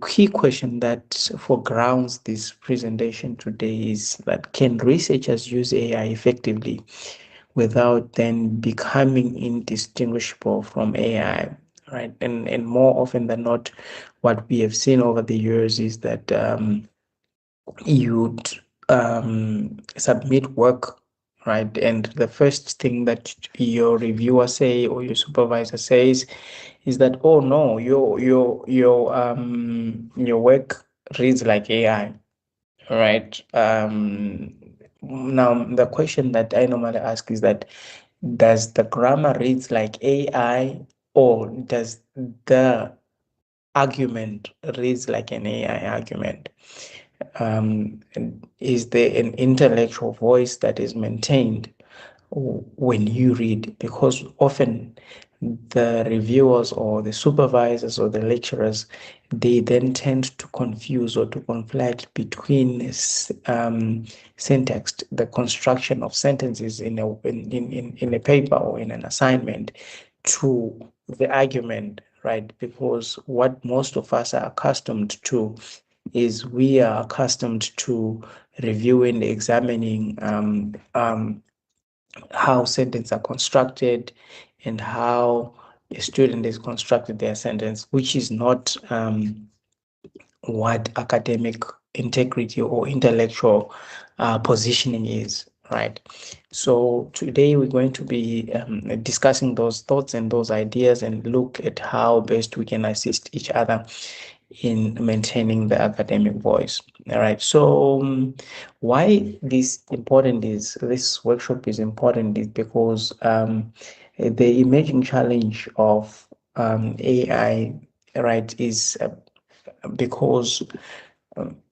key question that foregrounds this presentation today is that can researchers use AI effectively without then becoming indistinguishable from AI, right? And more often than not, what we have seen over the years is that you'd submit work, right? And the first thing that your reviewer say or your supervisor says is that, oh no, your work reads like AI, right? Now the question that I normally ask is that does the grammar reads like AI or does the argument reads like an AI argument? And is there an intellectual voice that is maintained when you read? Because often the reviewers or the supervisors or the lecturers, they then tend to confuse or to conflict between syntax, the construction of sentences in a paper or in an assignment, to the argument, right? Because what most of us are accustomed to is we are accustomed to reviewing, examining how sentences are constructed and how a student is constructed their sentence, which is not what academic integrity or intellectual positioning is, right? So today we're going to be discussing those thoughts and those ideas and look at how best we can assist each other in maintaining the academic voice. All right. So why this workshop is important is because the emerging challenge of AI, right, is because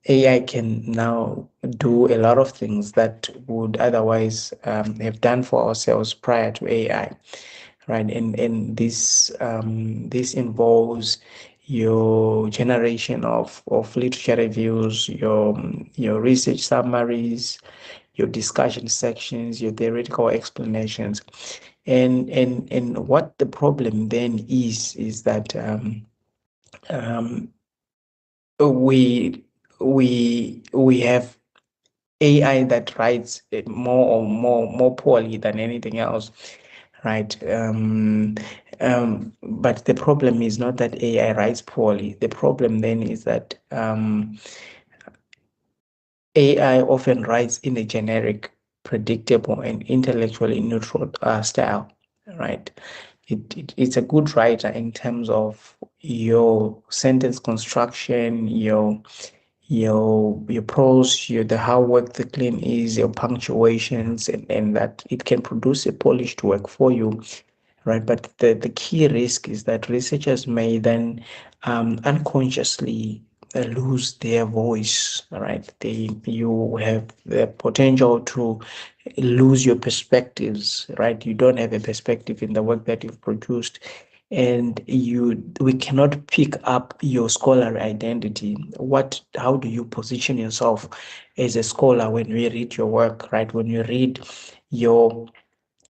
AI can now do a lot of things that would otherwise have done for ourselves prior to AI, right? And this involves your generation of literature reviews, your research summaries, your discussion sections, your theoretical explanations, and what the problem then is that we have AI that writes it more poorly than anything else, right? But the problem is not that AI writes poorly. The problem then is that AI often writes in a generic, predictable, and intellectually neutral style, right? It's a good writer in terms of your sentence construction, your prose, the how work the clean is, your punctuations, and that it can produce a polished work for you, right? But the key risk is that researchers may then unconsciously lose their voice, right? You have the potential to lose your perspectives, right? You don't have a perspective in the work that you've produced, and we cannot pick up your scholarly identity. How do you position yourself as a scholar when we read your work, right? When you read your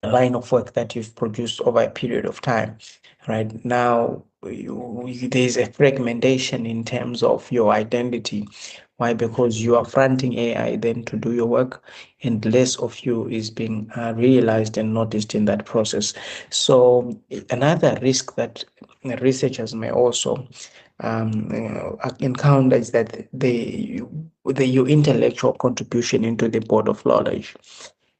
line of work that you've produced over a period of time, right? Now there's a fragmentation in terms of your identity. Why? Because you are fronting AI then to do your work, and less of you is being realized and noticed in that process. So another risk that researchers may also encounter is that your intellectual contribution into the board of knowledge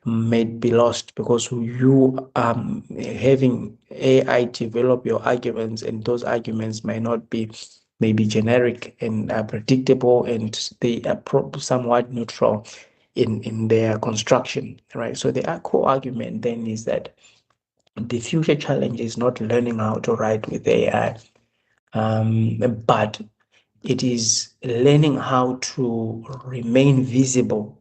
may be lost because you having AI develop your arguments, and those arguments may not be maybe generic and predictable, and they are somewhat neutral in their construction, right? So the core argument then is that the future challenge is not learning how to write with AI, but it is learning how to remain visible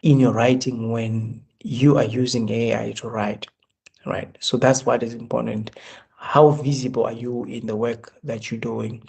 in your writing when you are using AI to write, right? So that's what is important. How visible are you in the work that you're doing?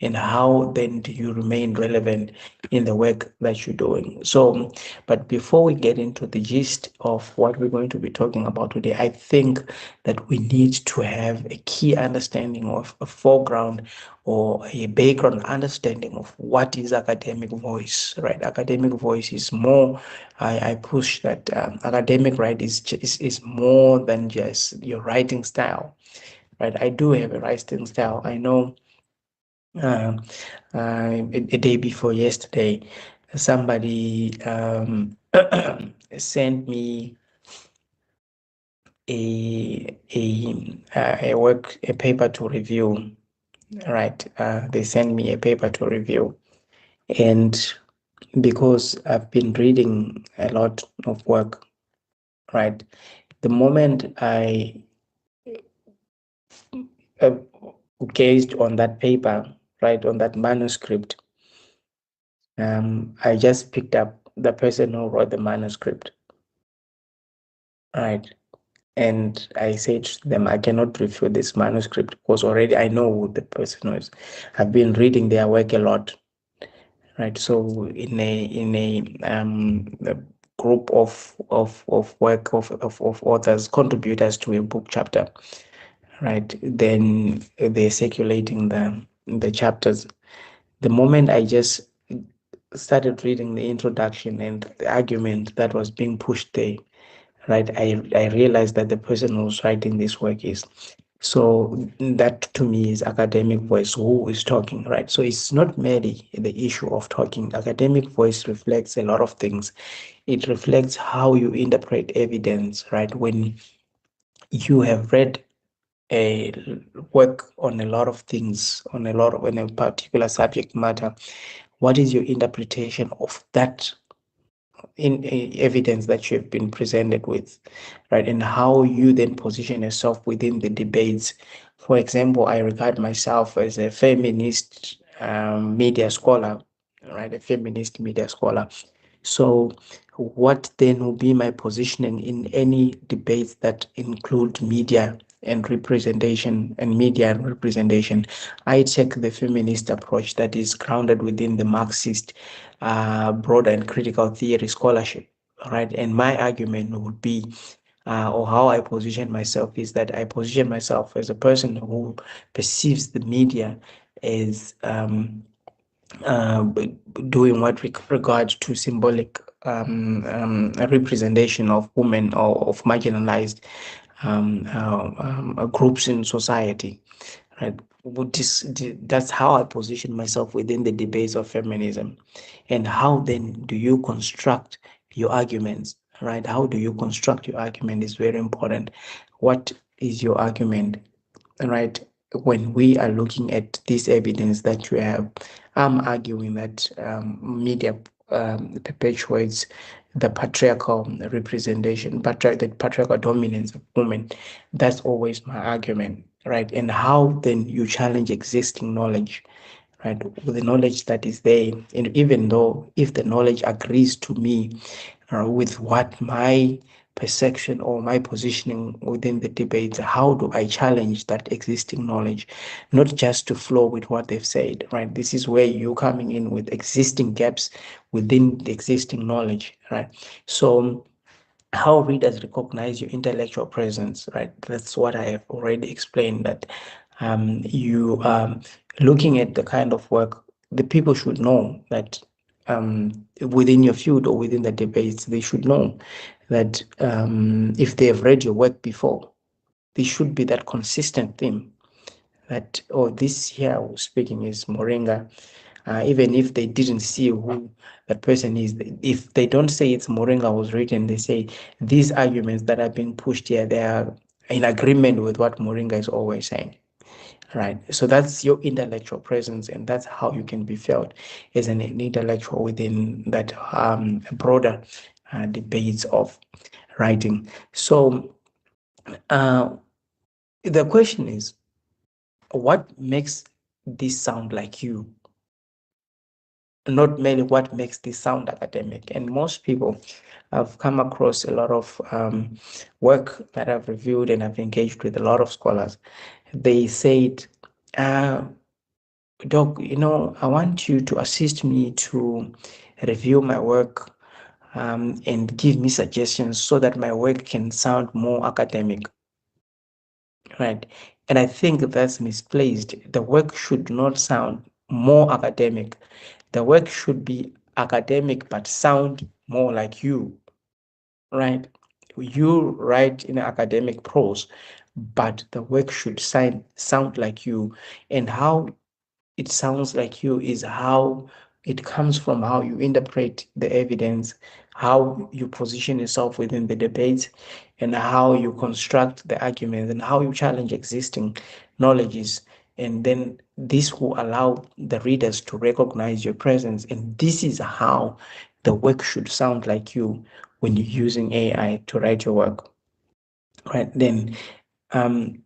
and how then do you remain relevant in the work that you're doing. So, but before we get into the gist of what we're going to be talking about today, I think that we need to have a key understanding of a foreground or a background understanding of what is academic voice, right? Academic voice is more, I push that academic, right, is more than just your writing style, right? I do have a writing style. I know uh, a day before yesterday, somebody sent me a paper to review. Right, they sent me a paper to review, and because I've been reading a lot of work, right, the moment I uh, gazed on that paper, right, on that manuscript, I just picked up the person who wrote the manuscript, right, and I said to them, I cannot review this manuscript because already I know who the person is. I've been reading their work a lot, right? So in a group of work of authors, contributors to a book chapter, right? Then they're circulating the chapters. The moment I just started reading the introduction and the argument that was being pushed there, right, I realized that the person who's writing this work is. So that to me is academic voice who is talking, right? So it's not merely the issue of talking. Academic voice reflects a lot of things. It reflects how you interpret evidence, right? When you have read a work on a lot of things, on a particular subject matter, what is your interpretation of that in evidence that you have been presented with, right? And how you then position yourself within the debates. For example, I regard myself as a feminist media scholar, right? A feminist media scholar. So, what then will be my positioning in any debates that include media and representation and media and representation? I take the feminist approach that is grounded within the Marxist broader and critical theory scholarship, right? And my argument would be, or how I position myself is that I position myself as a person who perceives the media as uh, doing what regards to symbolic representation of women or of marginalized groups in society. Right? That's how I position myself within the debates of feminism. And how then do you construct your arguments? Right? How do you construct your argument is very important. What is your argument? Right, when we are looking at this evidence that you have, I'm arguing that media perpetuates the patriarchal representation, the patriarchal dominance of women. That's always my argument, right? And how then you challenge existing knowledge, right? With the knowledge that is there, and even though if the knowledge agrees to me with what my perception or my positioning within the debate, how do I challenge that existing knowledge, not just to flow with what they've said, right? This is where you're coming in with existing gaps within the existing knowledge, right? So how readers recognize your intellectual presence, right? That's what I have already explained, that you looking at the kind of work, the people should know that within your field or within the debates, they should know that if they have read your work before, there should be that consistent theme that, oh, this here who's speaking is Moringa, even if they didn't see who that person is. If they don't say it's Moringa who's written, they say these arguments that are being pushed here, they are in agreement with what Moringa is always saying. Right. So that's your intellectual presence, and that's how you can be felt as an intellectual within that broader debates of writing. So the question is, what makes this sound like you? Not merely what makes this sound academic. And most people have come across a lot of work that I've reviewed, and I've engaged with a lot of scholars. They said, Doc, I want you to assist me to review my work and give me suggestions so that my work can sound more academic, right? And I think that's misplaced. The work should not sound more academic. The work should be academic but sound more like you, right? You write in academic prose, but the work should sound like you. And how it sounds like you is how it comes from how you interpret the evidence, how you position yourself within the debate, and how you construct the arguments and how you challenge existing knowledges. And then this will allow the readers to recognize your presence. And this is how the work should sound like you when you're using AI to write your work. Right. Then um,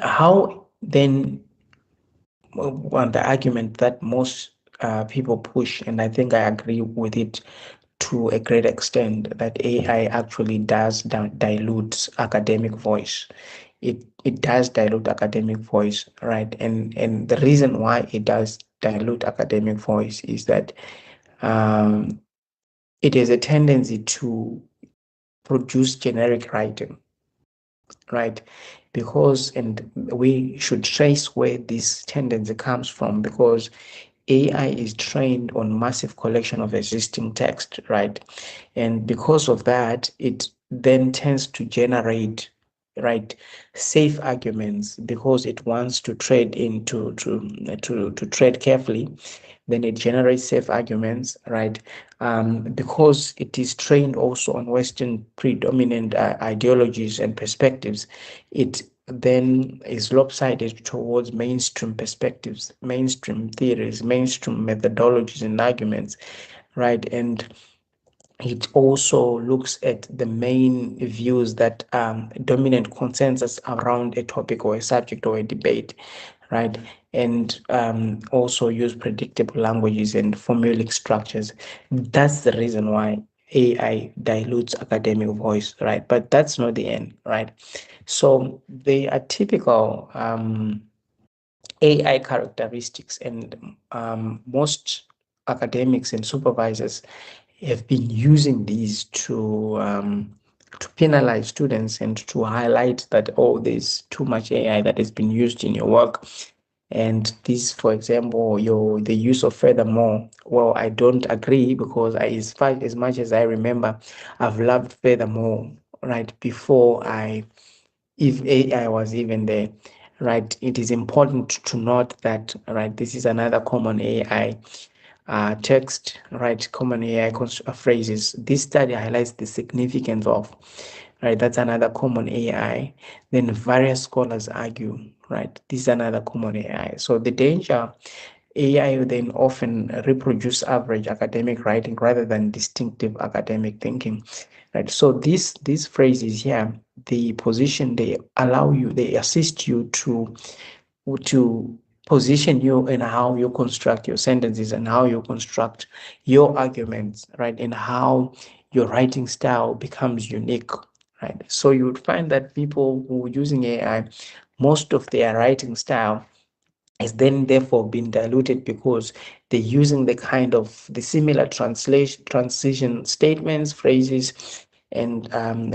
how then on the argument that most people push, and I think I agree with it to a great extent, that AI actually does dilute academic voice. It does dilute academic voice, right? And the reason why it does dilute academic voice is that um, it has a tendency to produce generic writing, right? Because, and we should trace where this tendency comes from, because AI is trained on massive collection of existing text, right? And because of that, it then tends to generate, right, safe arguments because it wants to trade into to trade carefully. Then it generates safe arguments, right? Because it is trained also on Western predominant ideologies and perspectives, it then is lopsided towards mainstream perspectives, mainstream theories, mainstream methodologies and arguments, right? And it also looks at the main views that dominant consensus around a topic or a subject or a debate, right? And also use predictable languages and formulaic structures. That's the reason why AI dilutes academic voice, right? But that's not the end, right? So they are typical AI characteristics, and most academics and supervisors have been using these to penalize students and to highlight that, oh, there's too much AI that has been used in your work. And this, for example, the use of furthermore. Well, I don't agree, because as much as I remember, I've loved furthermore right before if AI was even there, right? It is important to note that, right, this is another common AI text, right, common AI phrases. This study highlights the significance of, right, that's another common AI. Then various scholars argue, right, this is another common AI. So the danger, AI then often reproduce average academic writing rather than distinctive academic thinking, right? So these phrases here, the position, they assist you to position you in how you construct your sentences and how you construct your arguments, right? And how your writing style becomes unique, right? So you would find that people who are using AI, most of their writing style is then therefore been diluted because they're using the similar transition statements, phrases, and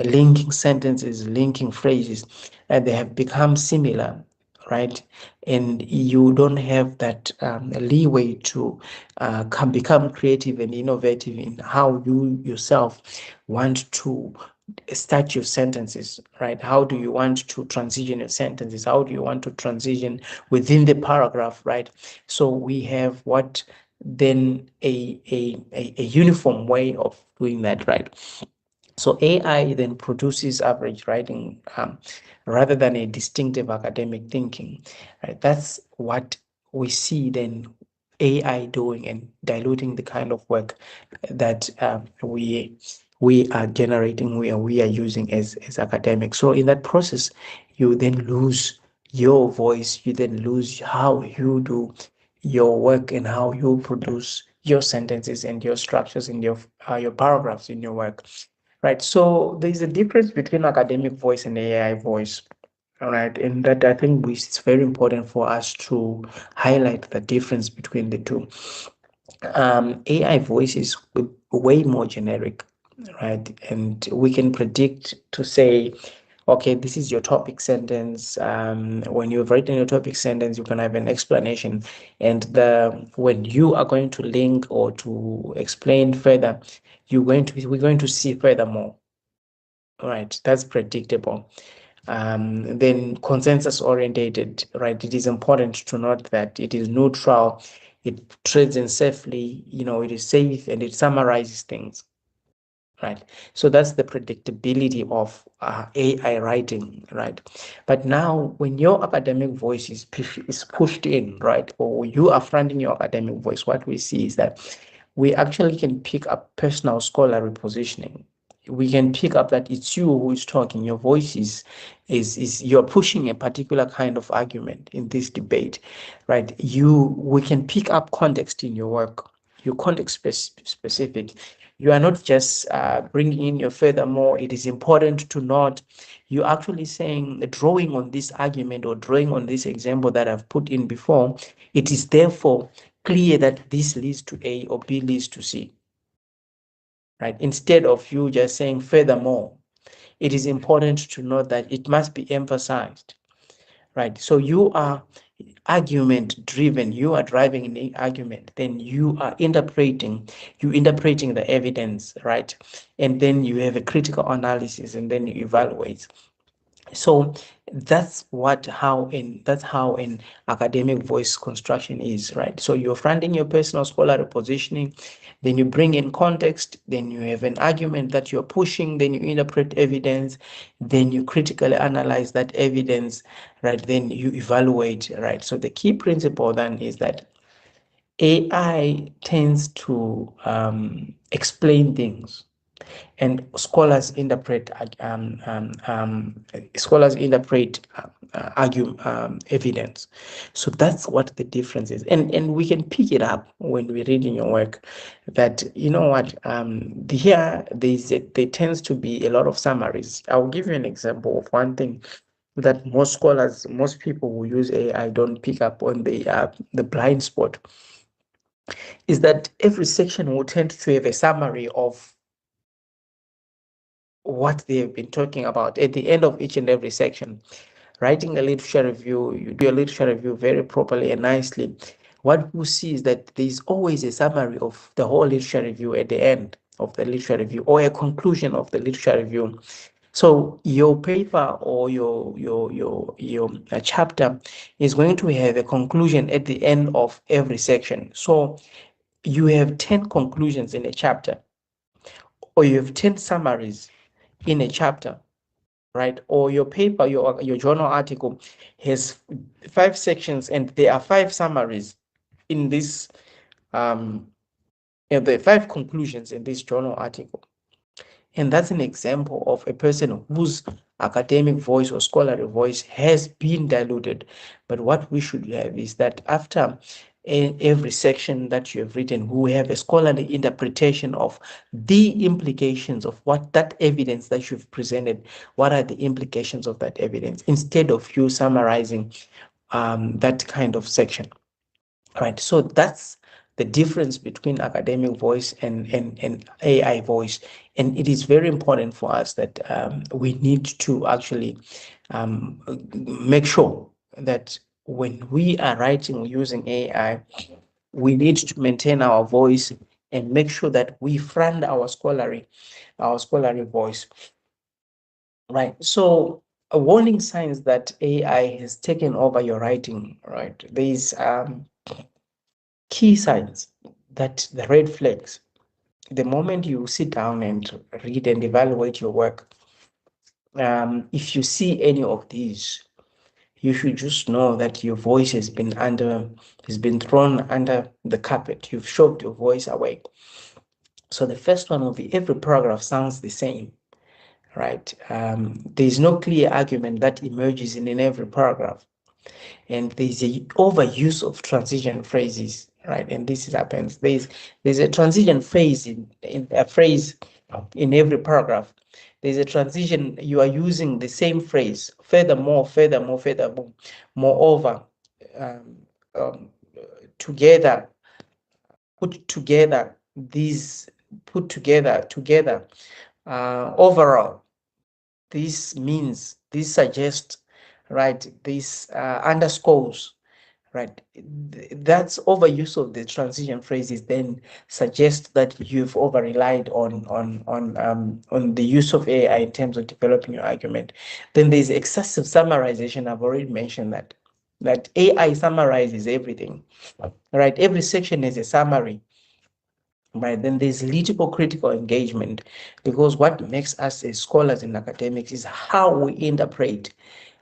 linking sentences, linking phrases, and they have become similar, right? And you don't have that leeway to can become creative and innovative in how you yourself want to start your sentences, right? How do you want to transition your sentences? How do you want to transition within the paragraph, right? So we have what then a uniform way of doing that, right? So AI then produces average writing rather than a distinctive academic thinking, right? That's what we see then AI doing and diluting the kind of work that we are generating, we are using as academics. So in that process, you then lose your voice, you then lose how you do your work and how you produce your sentences and your structures in your paragraphs in your work. Right. So there's a difference between academic voice and AI voice. All right, and that I think it's very important for us to highlight the difference between the two. AI voice is way more generic, right? And we can predict to say, okay, this is your topic sentence. When you've written your topic sentence, you can have an explanation, and the when you are going to link or to explain further, we're going to see furthermore. Right, that's predictable. Then consensus orientated, right? It is important to note that it is neutral, it trades in safely, it is safe and it summarizes things, right? So that's the predictability of AI writing, right? But now when your academic voice is pushed in, right, or you are fronting your academic voice, what we see is that we actually can pick up personal scholarly positioning. We can pick up that it's you who is talking. Your voice is you're pushing a particular kind of argument in this debate, right? We can pick up context in your work. Your context specific. You are not just bringing in your furthermore. It is important to note you're actually saying, drawing on this argument or drawing on this example that I've put in before. It is therefore clear that this leads to A or B leads to C, right? Instead of you just saying furthermore, it is important to note that it must be emphasized, right? So you are argument driven, you are driving an argument, then you're interpreting the evidence, right? And then you have a critical analysis and then you evaluate. So that's how an academic voice construction is, right? So you're fronting your personal scholarly positioning, then you bring in context, then you have an argument that you're pushing, then you interpret evidence, then you critically analyze that evidence, right? Then you evaluate, right? So the key principle then is that AI tends to explain things, and scholars interpret argue evidence. So that's what the difference is, and we can pick it up when we read in your work that there tends to be a lot of summaries. I'll give you an example of one thing that most people who use AI don't pick up on the blind spot, is that every section will tend to have a summary of what they've been talking about at the end of each and every section. Writing a literature review, you do a literature review very properly and nicely. What you see is that there's always a summary of the whole literature review at the end of the literature review, or a conclusion of the literature review. So your paper or your chapter is going to have a conclusion at the end of every section. So you have 10 conclusions in a chapter, or you have 10 summaries in a chapter, right? Or your paper, your journal article has 5 sections and there are 5 summaries in this, there are 5 conclusions in this journal article. And that's an example of a person whose academic voice or scholarly voice has been diluted. But what we should have is that after every section that you have written, we have a scholarly interpretation of the implications of what that evidence that you've presented, what are the implications of that evidence, instead of you summarizing that kind of section. Right. So that's the difference between academic voice and AI voice. And it is very important for us that we need to actually make sure that when we are writing using AI, we need to maintain our voice and make sure that we front our scholarly voice. Right. So warning signs that AI has taken over your writing, right? These key signs, that the red flags. The moment you sit down and read and evaluate your work, if you see any of these, you should just know that your voice has been thrown under the carpet. You've shoved your voice away. So the first one will be, every paragraph sounds the same, right? There's no clear argument that emerges in every paragraph, and there's a overuse of transition phrases, right? And this happens. There's a transition phrase in a phrase in every paragraph. there's a transition, you are using the same phrase, furthermore, furthermore, furthermore, moreover, um, um, together, put together, these, put together, together, overall, this means, this suggests, right, this underscores, right. That's overuse of the transition phrases then suggests that you've over relied on the use of AI in terms of developing your argument. Then there's excessive summarization. I've already mentioned that AI summarizes everything, right? Every section is a summary, right? Then there's little critical engagement, because what makes us as scholars in academics is how we interpret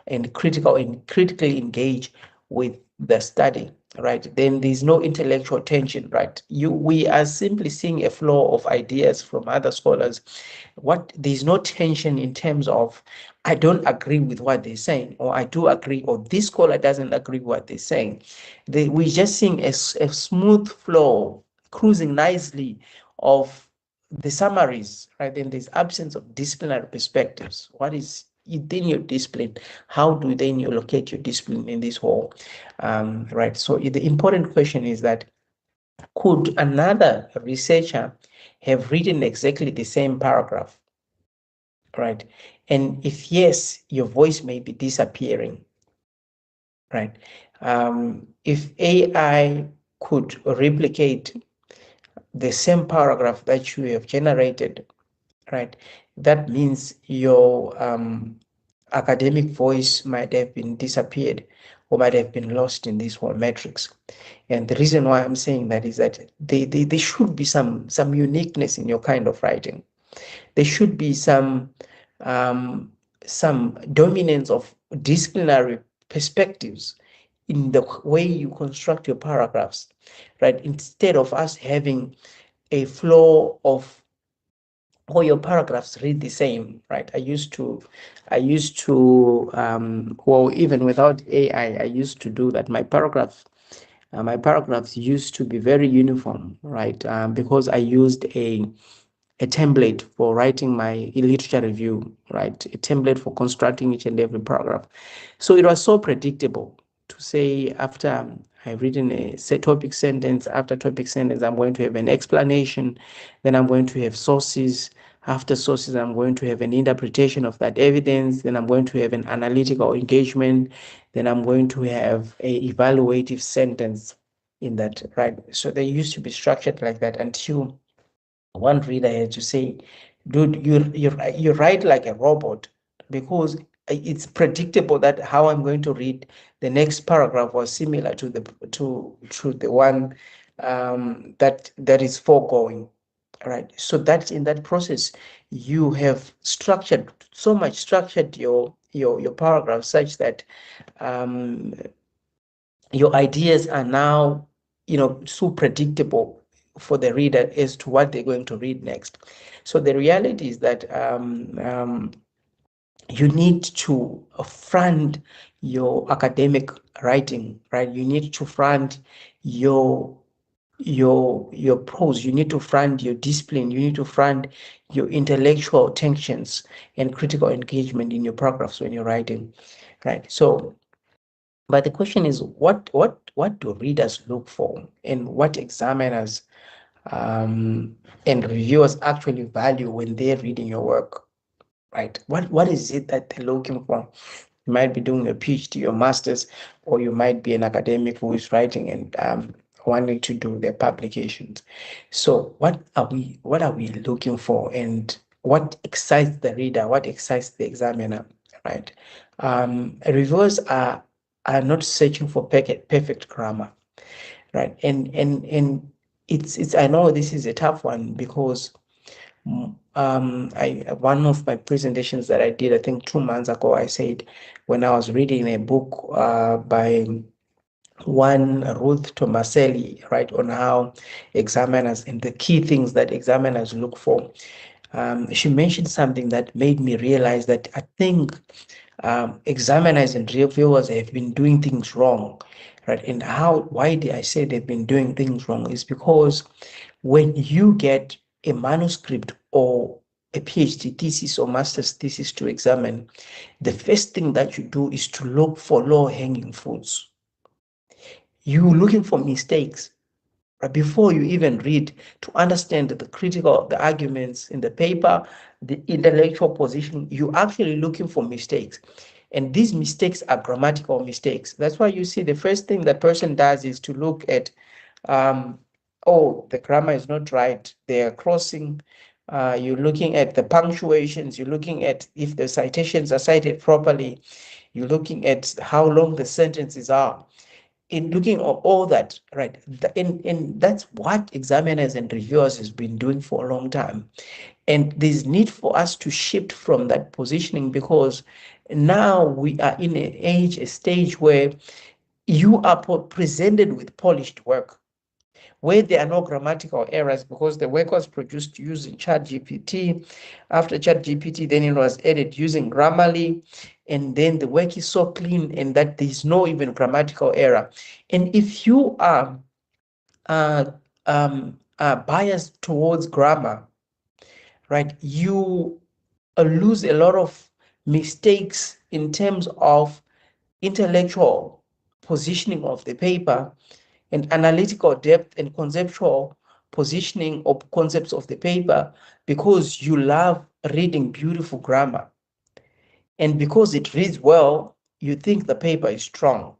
and critically engage with the study, right? Then there's no intellectual tension, right? We are simply seeing a flow of ideas from other scholars. There's no tension in terms of I don't agree with what they're saying, or I do agree, or this scholar doesn't agree with what they're saying. We're just seeing a smooth flow, cruising nicely of the summaries, right? Then there's absence of disciplinary perspectives. What is within your discipline? How do then you locate your discipline in this whole, right? So the important question is that could another researcher have written exactly the same paragraph, right? And if yes, your voice may be disappearing, right? If AI could replicate the same paragraph that you have generated, right, that means your academic voice might have been disappeared or might have been lost in this whole matrix. And the reason why I'm saying that is that there should be some uniqueness in your kind of writing. There should be um, some dominance of disciplinary perspectives in the way you construct your paragraphs, right? Instead of us having a flow of all your paragraphs read the same, right? Well, even without AI, I used to do that. My paragraphs used to be very uniform, right? Because I used a template for writing my literature review, right? A template for constructing each and every paragraph. So it was so predictable to say after I've written a topic sentence, after topic sentence, I'm going to have an explanation, then I'm going to have sources. After sources, I'm going to have an interpretation of that evidence, then I'm going to have an analytical engagement, then I'm going to have a evaluative sentence in that, right? So they used to be structured like that until one reader had to say, dude, you write like a robot, because it's predictable that how I'm going to read the next paragraph was similar to the one that is foregoing. Right. So that in that process, you have structured your paragraph such that um, your ideas are now, so predictable for the reader as to what they're going to read next. So the reality is that you need to front your academic writing, right? You need to front your your prose, you need to front your discipline, you need to front your intellectual tensions and critical engagement in your paragraphs when you're writing, right? So but the question is, what do readers look for, and what examiners and reviewers actually value when they're reading your work, right? What is it that they're looking for? You might be doing a PhD or master's, or you might be an academic who is writing and wanting to do their publications. So what are we looking for, and what excites the reader? What excites the examiner, right? Reviewers are not searching for perfect grammar, right? And it's I know this is a tough one because I one of my presentations that I did, I think 2 months ago, I said when I was reading a book by one Ruth Tomaselli, right, on how examiners and the key things that examiners look for. She mentioned something that made me realize that I think examiners and reviewers have been doing things wrong, right? And why did I say they've been doing things wrong is because when you get a manuscript or a PhD thesis or master's thesis to examine, the first thing that you do is to look for low-hanging fruits. You're looking for mistakes before you even read, to understand the arguments in the paper, the intellectual position. You're actually looking for mistakes. And these mistakes are grammatical mistakes. That's why you see the first thing that person does is to look at, oh, the grammar is not right. They are crossing. You're looking at the punctuations. You're looking at if the citations are cited properly. You're looking at how long the sentences are. In looking at all that, right? And that's what examiners and reviewers has been doing for a long time. And there's need for us to shift from that positioning, because now we are in a stage where you are presented with polished work, where there are no grammatical errors, because the work was produced using ChatGPT. After ChatGPT, then it was edited using Grammarly, and then the work is so clean and that there's no even grammatical error. And if you are biased towards grammar, right, you lose a lot of mistakes in terms of intellectual positioning of the paper, and analytical depth and conceptual positioning of concepts of the paper, because you love reading beautiful grammar. And because it reads well, you think the paper is strong.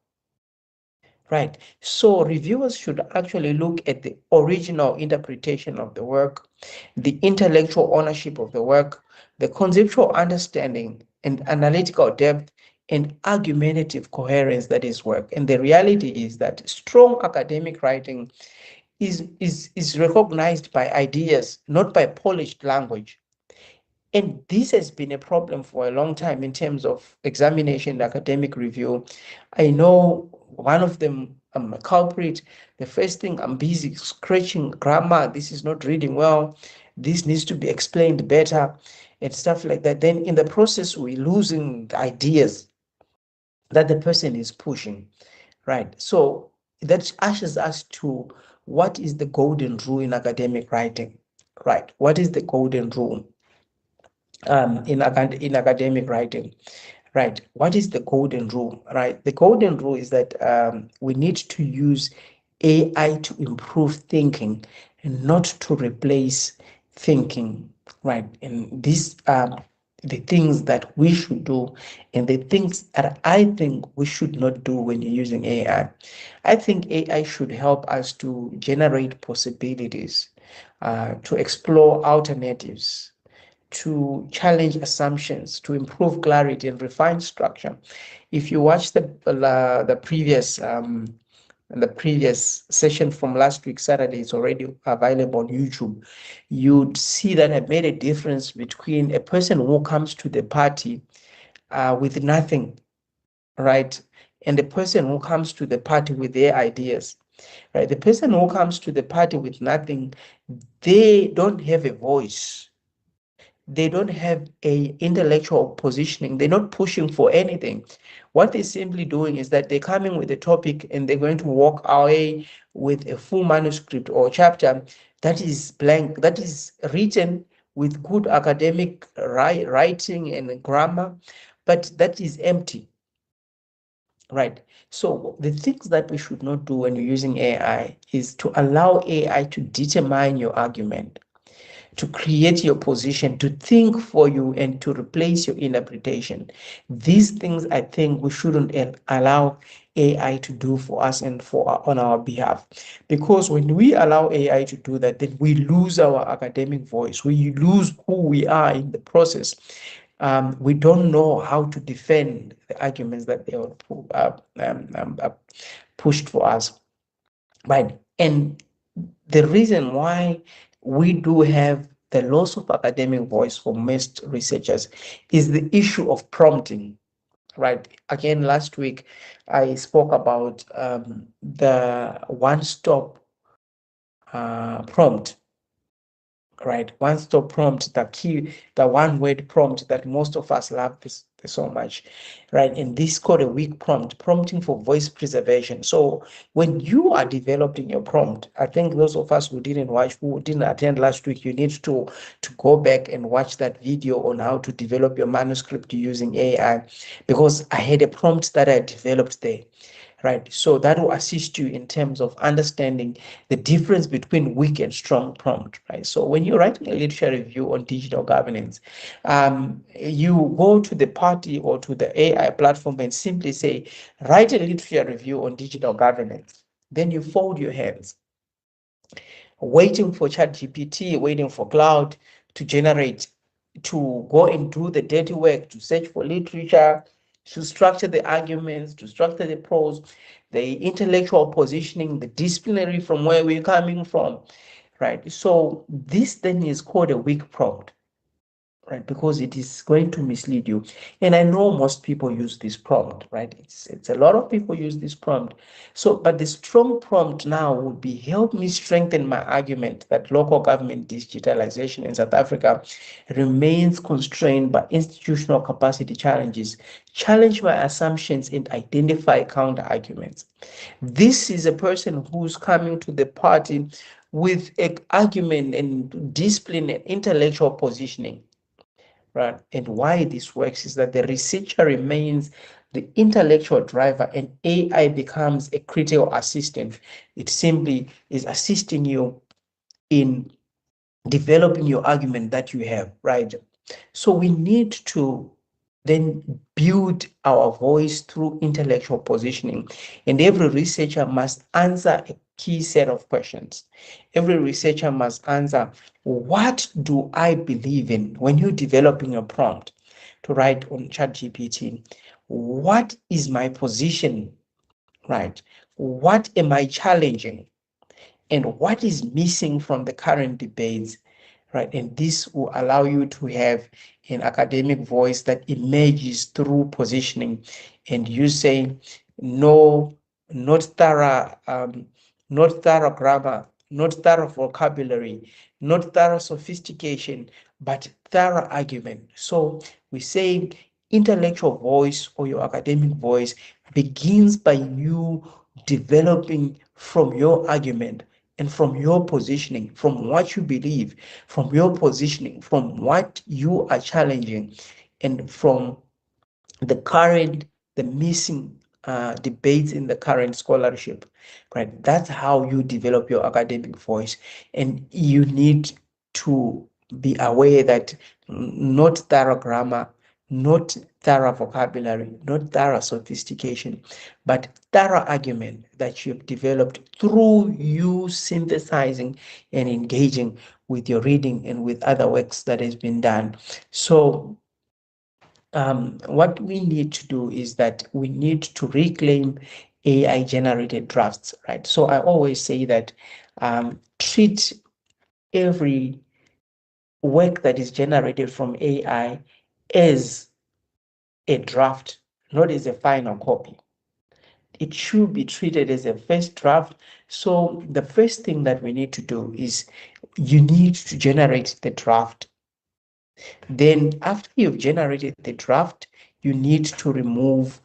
Right. So reviewers should actually look at the original interpretation of the work, the intellectual ownership of the work, the conceptual understanding and analytical depth and argumentative coherence that is work. And the reality is that strong academic writing is recognized by ideas, not by polished language. And this has been a problem for a long time in terms of examination and academic review. I know one of them, I'm a culprit. The first thing, I'm busy scratching grammar. This is not reading well. This needs to be explained better and stuff like that. Then in the process, we're losing the ideas that the person is pushing, right? So that ushers us to what is the golden rule in academic writing, right? What is the golden rule? In academic writing, right? What is the golden rule, right? The golden rule is that we need to use AI to improve thinking and not to replace thinking, right? And these are the things that we should do, and the things that I think we should not do when you're using AI. I think AI should help us to generate possibilities, to explore alternatives, to challenge assumptions, to improve clarity and refine structure. If you watch the previous session from last week, Saturday, it's already available on YouTube. You'd see that I made a difference between a person who comes to the party with nothing, right, and the person who comes to the party with their ideas. Right, the person who comes to the party with nothing, they don't have a voice, they don't have a intellectual positioning, they're not pushing for anything. What they're simply doing is that they're coming with a topic and they're going to walk away with a full manuscript or chapter that is blank, that is written with good academic writing and grammar, but that is empty, right? So the things that we should not do when you're using AI is to allow AI to determine your argument, to create your position, to think for you, and to replace your interpretation. These things I think we shouldn't allow AI to do for us and on our behalf. Because when we allow AI to do that, then we lose our academic voice. We lose who we are in the process. We don't know how to defend the arguments that they are pushed for us. Right. And the reason why we do have the loss of academic voice for most researchers is the issue of prompting, right? Again, last week I spoke about the one-stop prompt, right? One-stop prompt, the one-word prompt that most of us love so much, right? And this is called a weak prompt, prompting for voice preservation. So when you are developing your prompt, I think those of us who didn't attend last week, you need to go back and watch that video on how to develop your manuscript using AI, because I had a prompt that I developed there, right? So that will assist you in terms of understanding the difference between weak and strong prompt, right? So when you're writing a literature review on digital governance, you go to the party or to the AI platform and simply say, write a literature review on digital governance. Then you fold your hands, waiting for ChatGPT, waiting for cloud to generate, to go and do the dirty work, to search for literature, to structure the arguments, to structure the prose, the intellectual positioning, the disciplinary from where we're coming from, right? So this then is called a weak prompt, right? Because it is going to mislead you. And I know most people use this prompt, right? It's a lot of people use this prompt. So, but the strong prompt now would be help me strengthen my argument that local government digitalization in South Africa remains constrained by institutional capacity challenges. Challenge my assumptions and identify counter arguments. This is a person who's coming to the party with an argument and discipline and intellectual positioning, right? And why this works is that the researcher remains the intellectual driver and AI becomes a critical assistant. It simply is assisting you in developing your argument that you have, right? So we need to then build our voice through intellectual positioning. And every researcher must answer a key set of questions. Every researcher must answer, what do I believe in? When you're developing a prompt to write on ChatGPT, what is my position, right? What am I challenging? And what is missing from the current debates, right? And this will allow you to have an academic voice that emerges through positioning. And you say, no, not thorough, not thorough grammar, not thorough vocabulary, not thorough sophistication, but thorough argument. So we say intellectual voice or your academic voice begins by you developing from your argument and from your positioning, from what you believe, from your positioning, from what you are challenging, and from the missing debates in the current scholarship, right? That's how you develop your academic voice. And you need to be aware that not thorough grammar, not thorough vocabulary, not thorough sophistication, but thorough argument that you've developed through you synthesizing and engaging with your reading and with other works that has been done. So what we need to do is that we need to reclaim AI generated drafts, right? So I always say that treat every work that is generated from AI as a draft, not as a final copy. It should be treated as a first draft. So the first thing that we need to do is you need to generate the draft. Then after you've generated the draft, you need to remove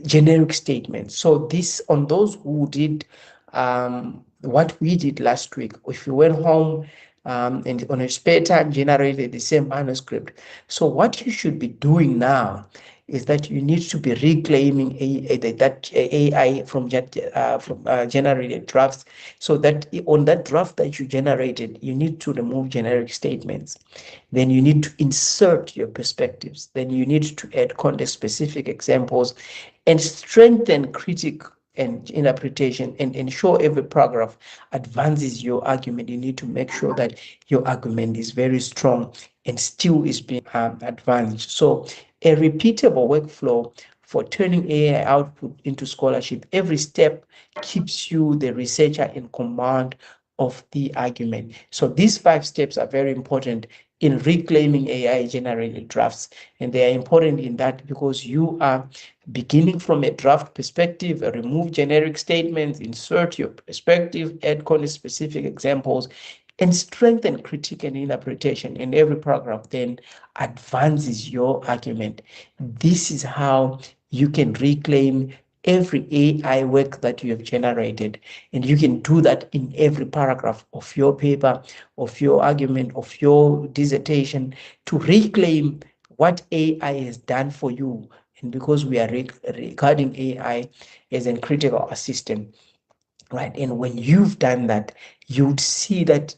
generic statements. So this, on those who did what we did last week, if you went home and on a spare time generated the same manuscript. So what you should be doing now is that you need to be reclaiming that AI from generated drafts, so that on that draft that you generated, you need to remove generic statements. Then you need to insert your perspectives. Then you need to add context-specific examples and strengthen critique and interpretation, and ensure every paragraph advances your argument. You need to make sure that your argument is very strong and still is being advanced. So a repeatable workflow for turning AI output into scholarship. Every step keeps you, the researcher, in command of the argument. So these 5 steps are very important in reclaiming AI generated drafts. And they are important in that because you are beginning from a draft perspective, remove generic statements, insert your perspective, add context specific examples, and strengthen critique and interpretation in every paragraph, then advances your argument. This is how you can reclaim every AI work that you have generated, and you can do that in every paragraph of your paper, of your argument, of your dissertation, to reclaim what AI has done for you. And because we are regarding AI as a critical assistant, right? And when you've done that, you'd see that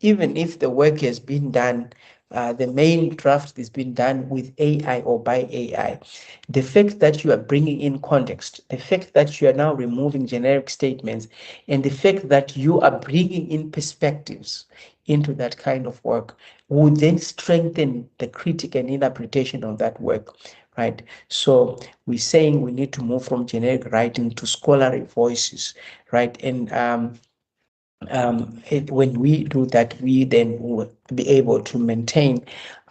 even if the work has been done, the main draft has been done with AI or by AI, the fact that you are bringing in context, the fact that you are now removing generic statements, and the fact that you are bringing in perspectives into that kind of work would then strengthen the critique and interpretation of that work, right? So we're saying we need to move from generic writing to scholarly voices, right? And when we do that, we then will be able to maintain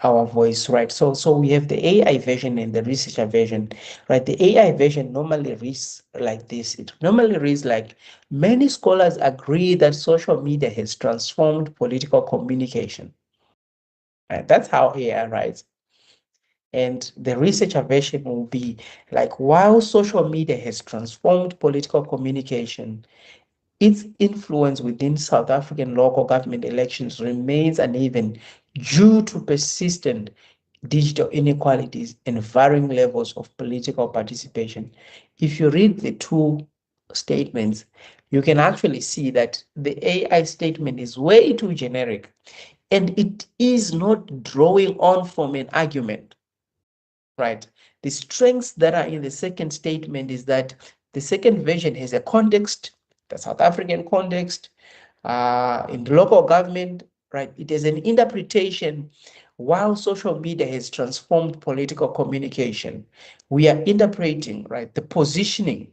our voice, right? So we have the AI version and the researcher version, right? The AI version normally reads like this. It normally reads like, many scholars agree that social media has transformed political communication. Right? That's how AI writes. And the researcher version will be like, while social media has transformed political communication, its influence within South African local government elections remains uneven due to persistent digital inequalities and varying levels of political participation. If you read the two statements, you can actually see that the AI statement is way too generic and it is not drawing on from an argument, right? The strengths that are in the second statement is that the second version has a context, the South African context, in the local government, right? It is an interpretation. While social media has transformed political communication, we are interpreting, right, the positioning.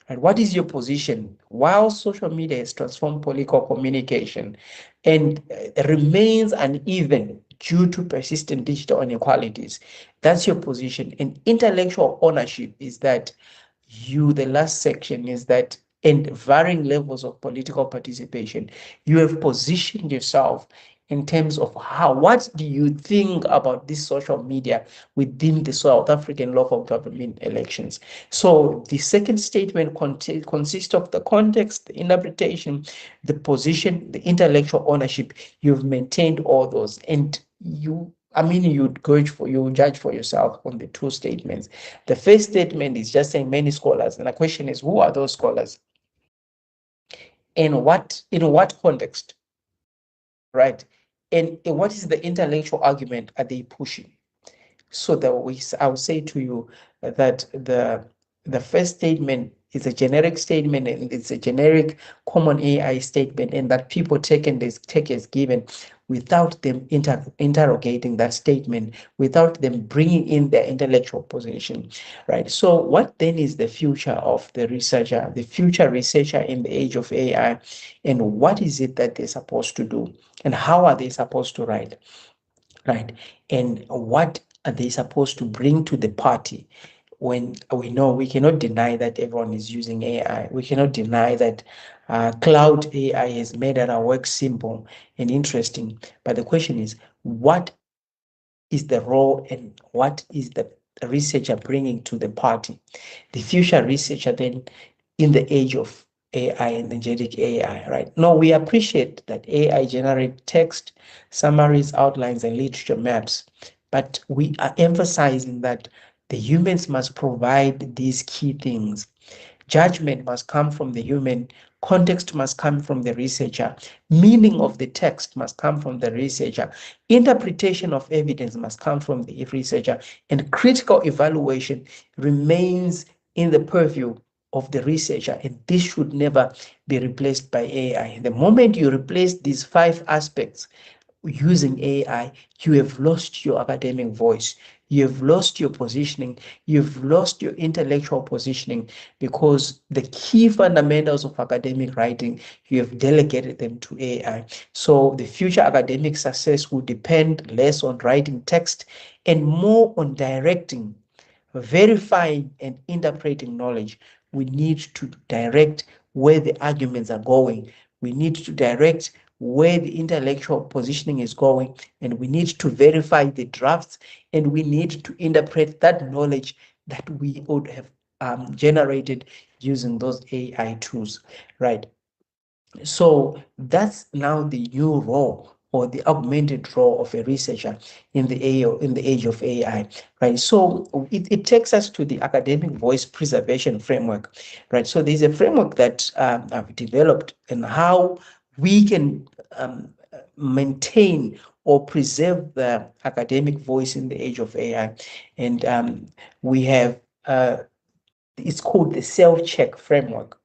And what is your position? While social media has transformed political communication and remains uneven due to persistent digital inequalities, that's your position. And intellectual ownership is that the last section is that, and varying levels of political participation, you have positioned yourself in terms of what do you think about this social media within the South African local government elections. So the second statement consists of the context, the interpretation, the position, the intellectual ownership. You've maintained all those, and you judge for yourself on the two statements. The first statement is just saying many scholars, and the question is, who are those scholars? In what context? Right? And what is the intellectual argument are they pushing? So I will say to you that the first statement is a generic statement and it's a generic common AI statement, and that people take as given without them interrogating that statement, without them bringing in their intellectual position, right? So what then is the future of the future researcher in the age of AI, and what is it that they're supposed to do, and how are they supposed to write? Right? And what are they supposed to bring to the party? When we know, we cannot deny that everyone is using AI. We cannot deny that cloud AI has made our work simple and interesting. But the question is, what is the role and what is the researcher bringing to the party? The future researcher then in the age of AI and agentic AI, right? No, we appreciate that AI generate text, summaries, outlines, and literature maps, but we are emphasizing that the humans must provide these key things. Judgment must come from the human, context must come from the researcher, meaning of the text must come from the researcher, interpretation of evidence must come from the researcher, and critical evaluation remains in the purview of the researcher, and this should never be replaced by AI. The moment you replace these five aspects using AI, you have lost your academic voice. You have lost your positioning. You've lost your intellectual positioning, because the key fundamentals of academic writing, you have delegated them to AI. So the future academic success will depend less on writing text and more on directing, verifying, and interpreting knowledge. We need to direct where the arguments are going. We need to direct where the intellectual positioning is going, and we need to verify the drafts, and we need to interpret that knowledge that we would have generated using those AI tools, right? So that's now the new role or the augmented role of a researcher in the age of AI, right? So it takes us to the academic voice preservation framework, right? So there's a framework that I've developed and how we can maintain or preserve the academic voice in the age of AI, and we have it's called the self-check framework,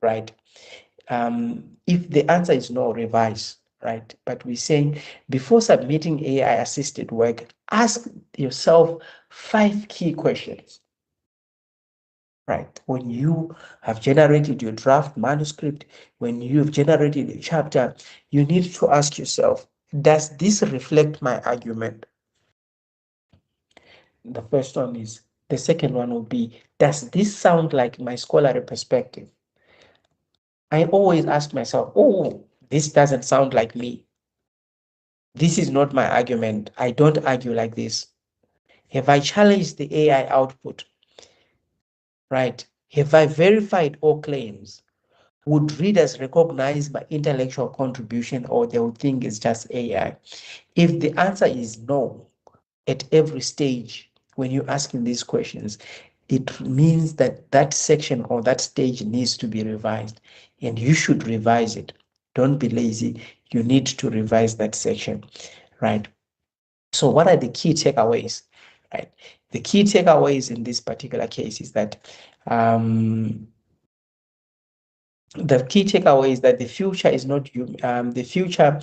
right? If the answer is no, revise, right? But we're saying before submitting AI assisted work, ask yourself 5 key questions, right? When you have generated your draft manuscript, when you've generated a chapter, you need to ask yourself, does this reflect my argument? The first one is, the second one will be, does this sound like my scholarly perspective? I always ask myself, oh, this doesn't sound like me. This is not my argument. I don't argue like this. Have I challenged the AI output? Right? Have I verified all claims? Would readers recognize my intellectual contribution, or they would think it's just AI? If the answer is no at every stage when you're asking these questions, it means that that section or that stage needs to be revised, and you should revise it. Don't be lazy. You need to revise that section, right? So what are the key takeaways, right? The key takeaways in this particular case is that the key takeaway is that the future is not the future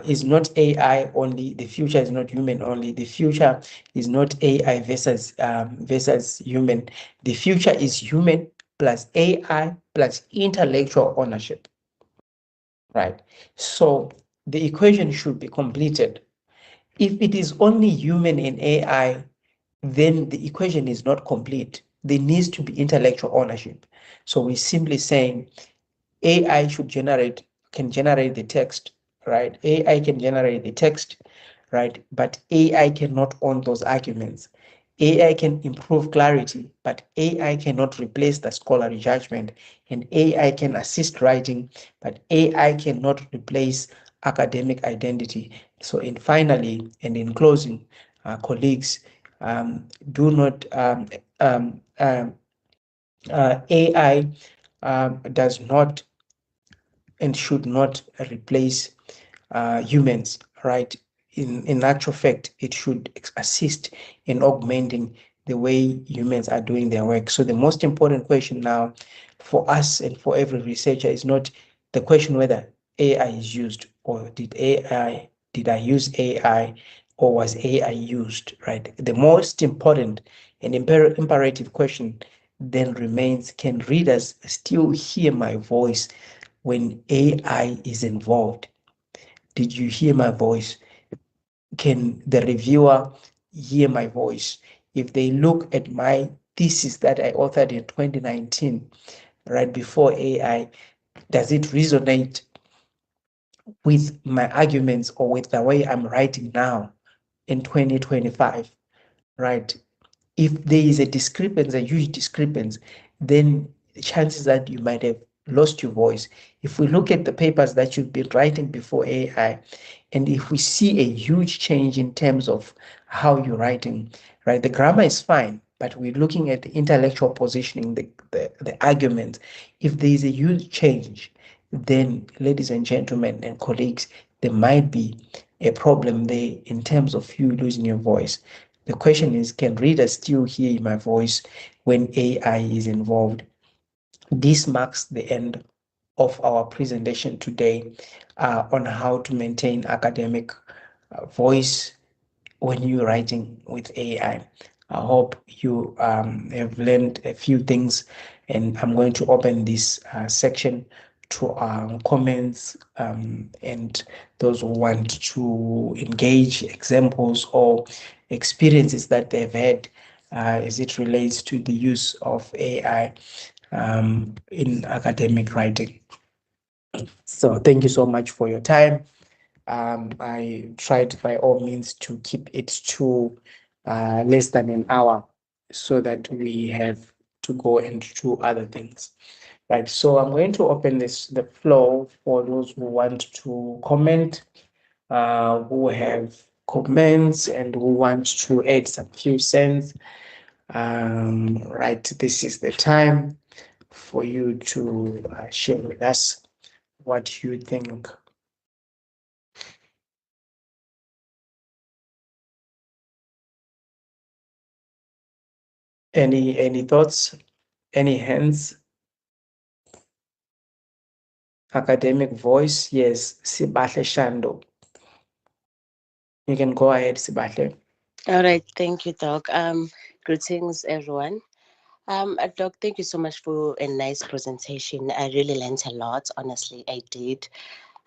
is not AI only. The future is not human only. The future is not AI versus human. The future is human plus AI plus intellectual ownership, right? So the equation should be completed. If it is only human and AI, then the equation is not complete. There needs to be intellectual ownership. So we're simply saying AI can generate the text, right? AI can generate the text, right? But AI cannot own those arguments. AI can improve clarity, but AI cannot replace the scholarly judgment. And AI can assist writing, but AI cannot replace academic identity. So, and finally, and in closing, colleagues, do not AI does not and should not replace humans, right? In actual fact, it should assist in augmenting the way humans are doing their work. So the most important question now for us and for every researcher is not the question whether AI is used, or did I use AI, or was AI used, right? The most important and imperative question then remains, can readers still hear my voice when AI is involved? Did you hear my voice? Can the reviewer hear my voice? If they look at my thesis that I authored in 2019, right before AI, does it resonate with my arguments or with the way I'm writing now in 2025, right? If there is a discrepancy, a huge discrepancy, then the chances that you might have lost your voice. If we look at the papers that you've been writing before AI, and if we see a huge change in terms of how you're writing, right? The grammar is fine, but we're looking at the intellectual positioning, the argument. If there is a huge change, then ladies and gentlemen and colleagues, there might be a problem there in terms of you losing your voice. The question is, can readers still hear my voice when AI is involved? This marks the end of our presentation today on how to maintain academic voice when you're writing with AI. I hope you have learned a few things, and I'm going to open this section to comments and those who want to engage examples or experiences that they've had as it relates to the use of AI in academic writing. So thank you so much for your time. I tried by all means to keep it to less than an hour so that we have to go into other things. Right. So I'm going to open the floor for those who want to comment, who have comments and who want to add some few cents. Right. This is the time for you to share with us what you think. Any thoughts? Any hands? Academic voice? Yes, Sibahle Shando. You can go ahead, Sibahle. All right, thank you, Doc. Greetings, everyone. Doc, thank you so much for a nice presentation. I really learned a lot. Honestly, I did.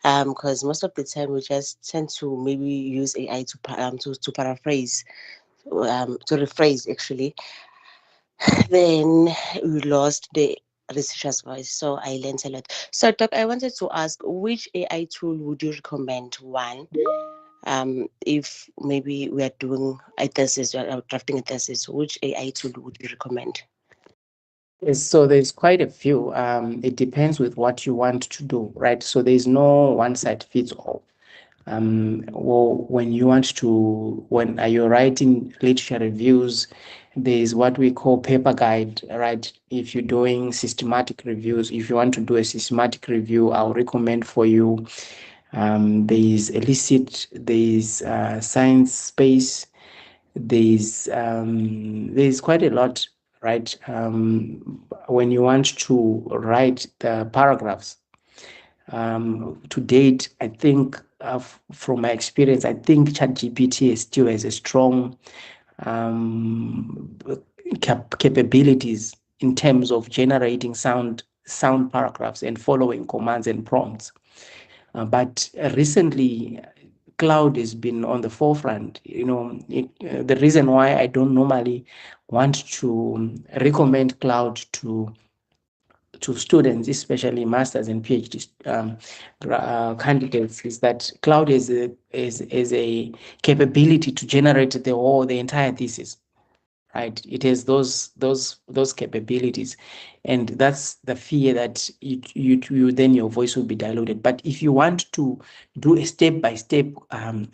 Because most of the time we just tend to maybe use AI to paraphrase, to rephrase actually. Then we lost the researcher's voice. So I learned a lot. So, Doc, I wanted to ask, which AI tool would you recommend? One, if maybe we are doing a thesis, we are drafting a thesis, which AI tool would you recommend? Yes, so there's quite a few. It depends with what you want to do, right? So there's no one size fits all. Well, when you want to, when you're writing literature reviews, there's what we call paper guide, right? If you're doing systematic reviews, if you want to do a systematic review, I'll recommend for you. There's Elicit, there's Science Space, there's quite a lot, right? When you want to write the paragraphs, to date, I think from my experience, I think ChatGPT still has a strong um, capabilities in terms of generating sound paragraphs and following commands and prompts. But recently, cloud has been on the forefront. The reason why I don't normally want to recommend cloud to students, especially masters and PhD candidates, is that cloud is a capability to generate the entire thesis, right? It has those capabilities, and that's the fear that you then your voice will be diluted. But if you want to do a step-by-step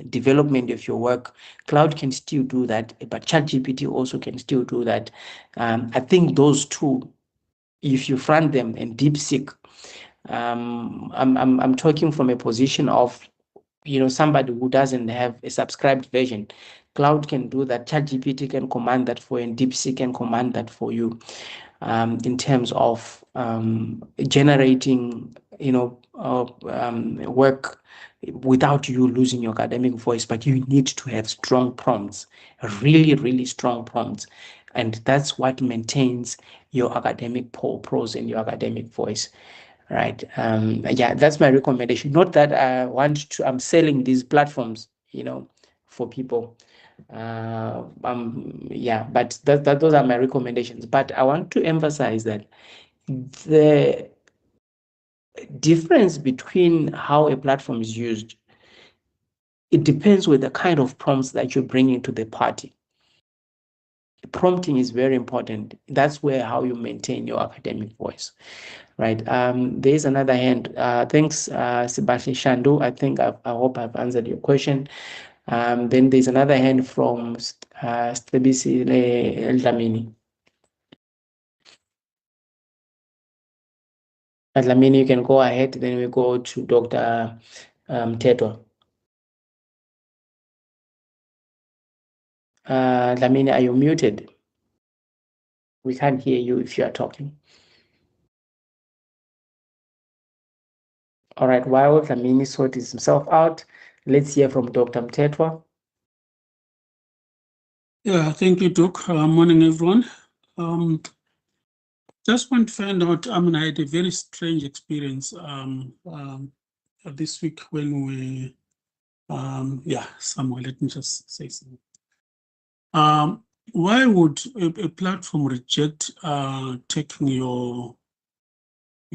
development of your work, cloud can still do that, but ChatGPT also can still do that. I think those two, if you front them and DeepSeek, I'm talking from a position of somebody who doesn't have a subscribed version. Cloud can do that, ChatGPT can command that for you, and DeepSeek can command that for you, in terms of generating work without you losing your academic voice. But you need to have strong prompts, really really strong prompts, and that's what maintains your academic prose and your academic voice. Right. Yeah, that's my recommendation. Not that I'm selling these platforms, for people. Yeah, but those are my recommendations. But I want to emphasize that the difference between how a platform is used, it depends with the kind of prompts that you're bringing to the party. Prompting is very important. That's where how you maintain your academic voice. Right. There's another hand. Thanks, Sebastian Shandu. I hope I've answered your question. Then there's another hand from Stebisi Dlamini. Dlamini, you can go ahead. Then we go to Dr. Teto. Dlamini, are you muted? We can't hear you if you are talking. All right. While Dlamini sorts himself out, let's hear from Dr. Mtetwa. Yeah, thank you, Doc. Morning, everyone. Just want to find out, I had a very strange experience this week when Samuel, let me just say something. Why would a platform reject taking your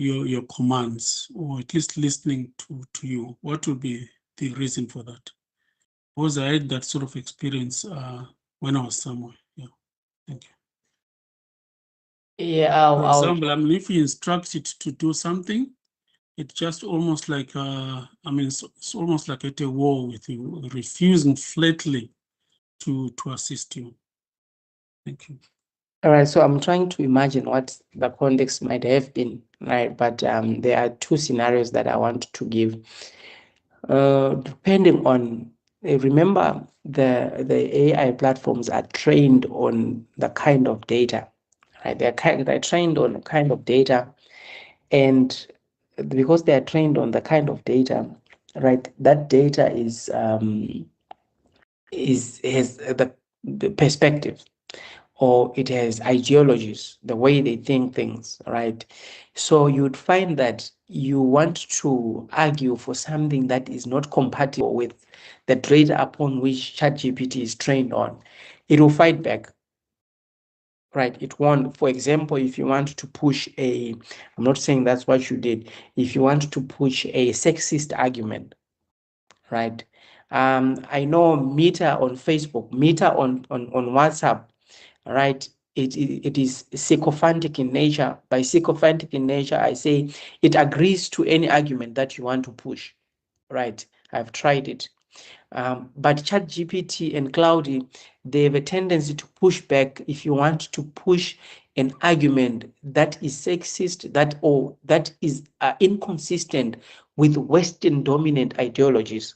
your commands, or at least listening to you? What would be the reason for that? Because I had that sort of experience when I was somewhere. Yeah, thank you. Yeah, For example, I mean, if you instruct it to do something, it's just almost like, I mean, it's almost like at a war with you, refusing flatly to assist you. Thank you. all right. So I'm trying to imagine what the context might have been, right? But there are two scenarios that I want to give. Depending on, remember the AI platforms are trained on the kind of data, right? They're trained on the kind of data, and because they are trained on the kind of data, right? That data is has the perspective, or it has ideologies, the way they think things, right? So you'd find that you want to argue for something that is not compatible with the data upon which ChatGPT is trained on. It will fight back, right? It won't. For example, if you want to push I'm not saying that's what you did. If you want to push a sexist argument, right? I know Meta on Facebook, Meta on WhatsApp, right? It is sycophantic in nature. By sycophantic in nature, I say it agrees to any argument that you want to push, right? I've tried it. But ChatGPT and Cloudy, they have a tendency to push back if you want to push an argument that is sexist, that is inconsistent with Western dominant ideologies,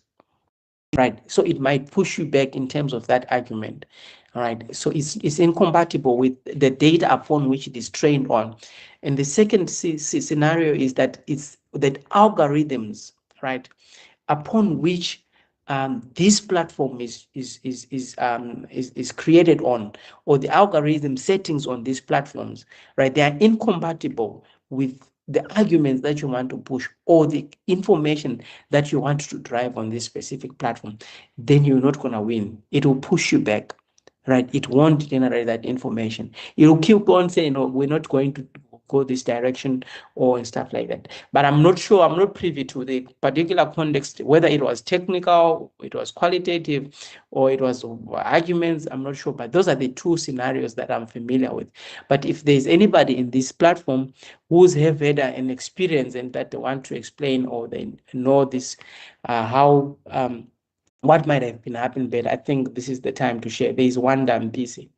right? So it might push you back in terms of that argument. All right. So it's incompatible with the data upon which it is trained on. And the second scenario is that it's that algorithms, right, upon which this platform is created on, or the algorithm settings on these platforms, right, they are incompatible with the arguments that you want to push, or the information that you want to drive on this specific platform, then you're not going to win. It will push you back, right? It won't generate that information. It will keep on saying, "Oh, we're not going to go this direction," or stuff like that. But I'm not sure, I'm not privy to the particular context, whether it was technical, it was qualitative, or it was arguments. I'm not sure. But those are the two scenarios that I'm familiar with. But if there's anybody in this platform who's have had an experience and that they want to explain, or they know this, how what might have been happening, but I think this is the time to share. There is one damn busy.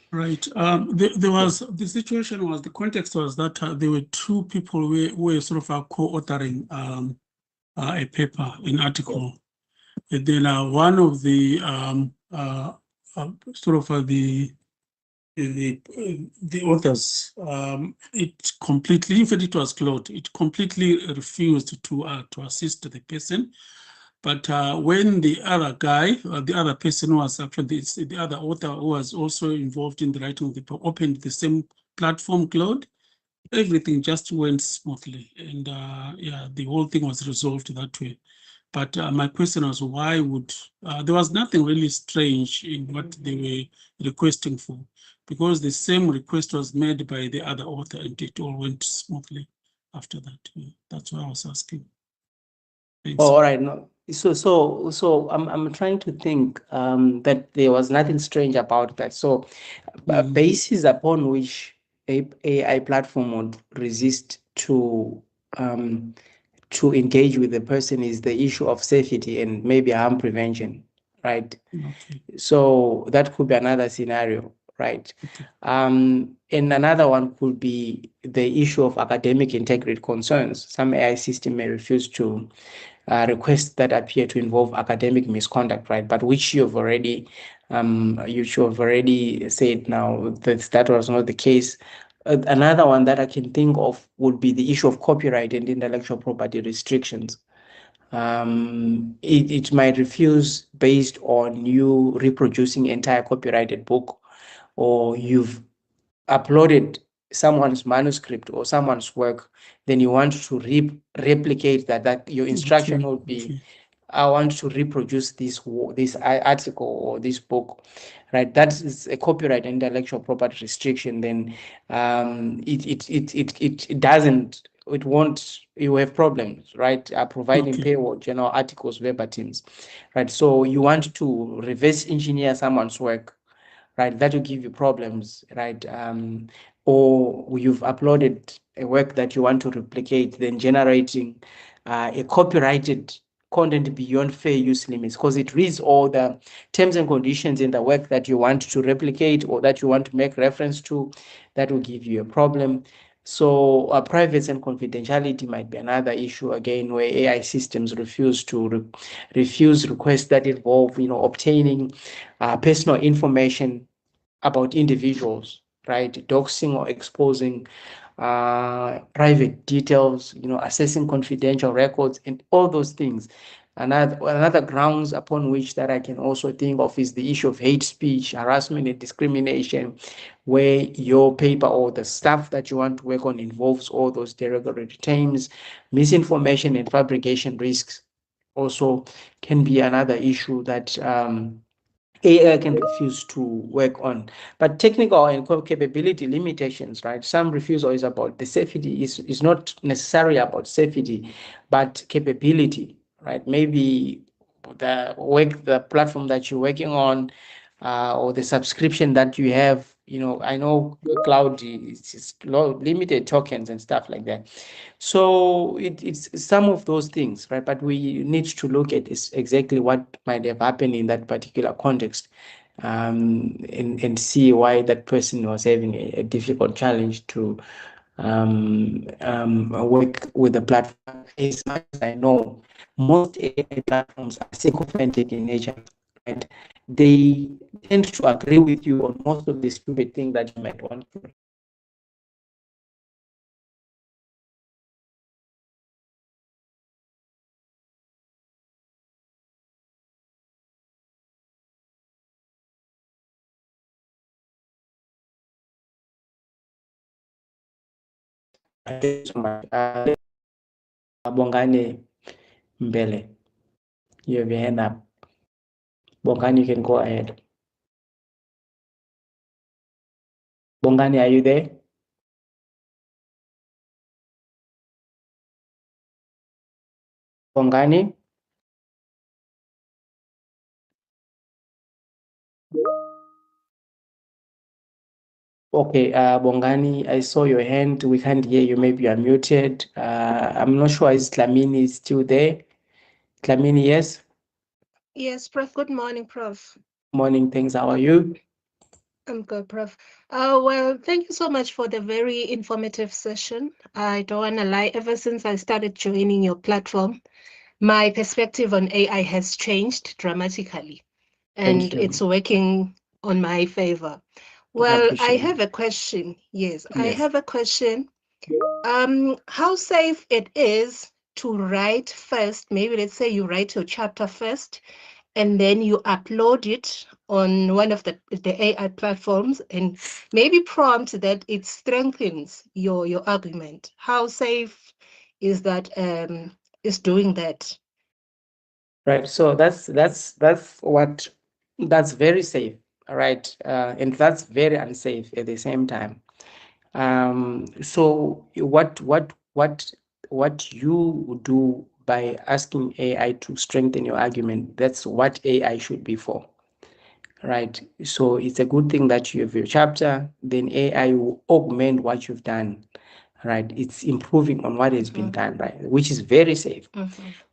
Right. There was the situation was the context was that there were two people who were sort of co-authoring a paper, an article. And then one of the sort of the authors, it completely, in fact, it was Claude, it completely refused to assist the person. But when the other guy, the other person who was actually the other author who was also involved in the writing of the book, opened the same platform, Claude, everything just went smoothly. And yeah, the whole thing was resolved that way. But my question was, why would, there was nothing really strange in what they were requesting for, because the same request was made by the other author and it all went smoothly after that. Yeah, that's why I was asking. Thanks. Oh, all right. No. So I'm trying to think that there was nothing strange about that. So basis upon which a AI platform would resist to engage with the person is the issue of safety and maybe harm prevention, right? Okay. So that could be another scenario, right? Okay. And another one could be the issue of academic integrity concerns. Some AI system may refuse to requests that appear to involve academic misconduct, right? But which you should have already said now that that was not the case. Another one that I can think of would be the issue of copyright and intellectual property restrictions. It might refuse based on you reproducing entire copyrighted book, or you've uploaded someone's manuscript or someone's work, then you want to replicate that your instruction Okay. would be, Okay. I want to reproduce this article or this book, right? That is a copyright and intellectual property restriction. Then it doesn't it won't, you have problems, right? Providing Okay. paywall, general articles, verbatims, right? So you want to reverse engineer someone's work, right? That will give you problems, right? Or you've uploaded a work that you want to replicate, then generating a copyrighted content beyond fair use limits, because it reads all the terms and conditions in the work that you want to replicate or that you want to make reference to. That will give you a problem. So privacy and confidentiality might be another issue again, where AI systems refuse requests that involve, obtaining personal information about individuals, right? Doxing or exposing private details, assessing confidential records, and all those things. Another grounds upon which that I can also think of is the issue of hate speech, harassment, and discrimination, where your paper or the stuff that you want to work on involves all those derogatory terms. Misinformation and fabrication risks also can be another issue that AI can refuse to work on. But technical and capability limitations, right? Some refusal is about the safety, is not necessarily about safety, but capability, right? Maybe the platform that you're working on, or the subscription that you have, I know cloud is limited tokens and stuff like that. So it's some of those things, right? But we need to look at is exactly what might have happened in that particular context, and see why that person was having a difficult challenge to work with the platform. But as much as I know, most AI platforms are sycophantic in nature, right? They tend to agree with you on most of the stupid things that you might want to. Thank you so much. Bongani Mbele, you have your hand up. Bongani, you can go ahead. Bongani, are you there? Bongani? Okay, Bongani, I saw your hand. We can't hear you. Maybe you are muted. I'm not sure. Is Tlamini still there? Tlamini, yes. Yes, Prof. Good morning, Prof. Morning, thanks. How are you? I'm good, Prof. Well, thank you so much for the very informative session. I don't want to lie, ever since I started joining your platform, my perspective on AI has changed dramatically, Thank and it's you. working on my favor. I Well, I appreciate have it. a question. Yes, I Yes. have a question. How safe it is to write first? Maybe let's say you write your chapter first, and then you upload it on one of the AI platforms and maybe prompt that it strengthens your argument. How safe is that is doing that? Right. So that's very safe. All right. And that's very unsafe at the same time. So what you do by asking AI to strengthen your argument, that's what AI should be for, right? So it's a good thing that you have your chapter, then AI will augment what you've done, right? It's improving on what has been done, right? Which is very safe.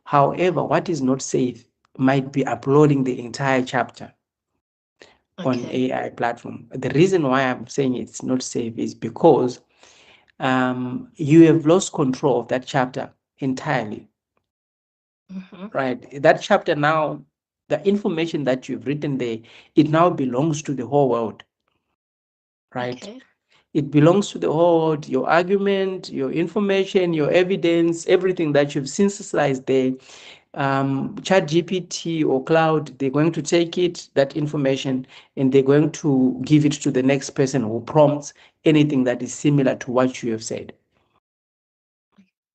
However, what is not safe might be uploading the entire chapter on Okay. AI platform. The reason why I'm saying it's not safe is because you have lost control of that chapter entirely, right? That chapter now, the information that you've written there, it now belongs to the whole world, right? Okay. It belongs to the whole world. Your argument, your information, your evidence, everything that you've synthesized there, chat gpt or cloud, they're going to take it, that information, and they're going to give it to the next person who prompts anything that is similar to what you have said.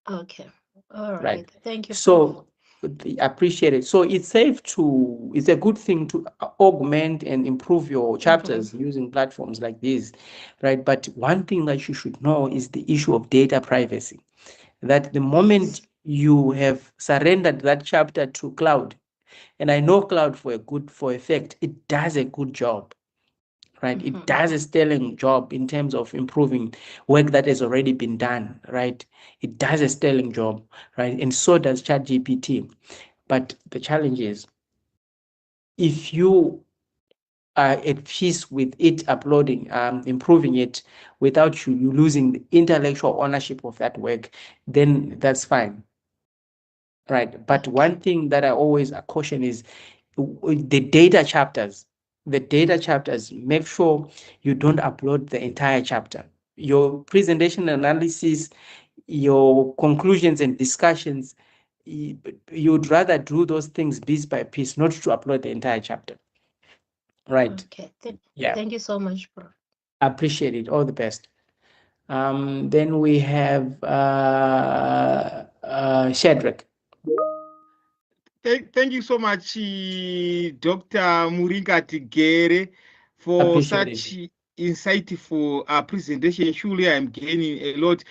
Okay. All Right. right. Thank you, Prof. So appreciate it. So it's a good thing to augment and improve your chapters using platforms like this, right? But one thing that you should know is the issue of data privacy, that the moment you have surrendered that chapter to cloud, and I know cloud for effect, it does a good job, right? It does a sterling job in terms of improving work that has already been done, right? It does a sterling job, right? And so does ChatGPT. But the challenge is, if you are at peace with it uploading, improving it without you losing the intellectual ownership of that work, then that's fine, right? But one thing that I always caution is the data chapters. The data chapters, make sure you don't upload the entire chapter. Your presentation analysis, your conclusions and discussions, you'd rather do those things piece by piece, not to upload the entire chapter. Right. Okay. Yeah. Thank you so much, bro. Appreciate it. All the best. Then we have Shadrach. Thank you so much, Dr. Muringati Gere, for Appreciate it. such insightful presentation. Surely I'm gaining a lot.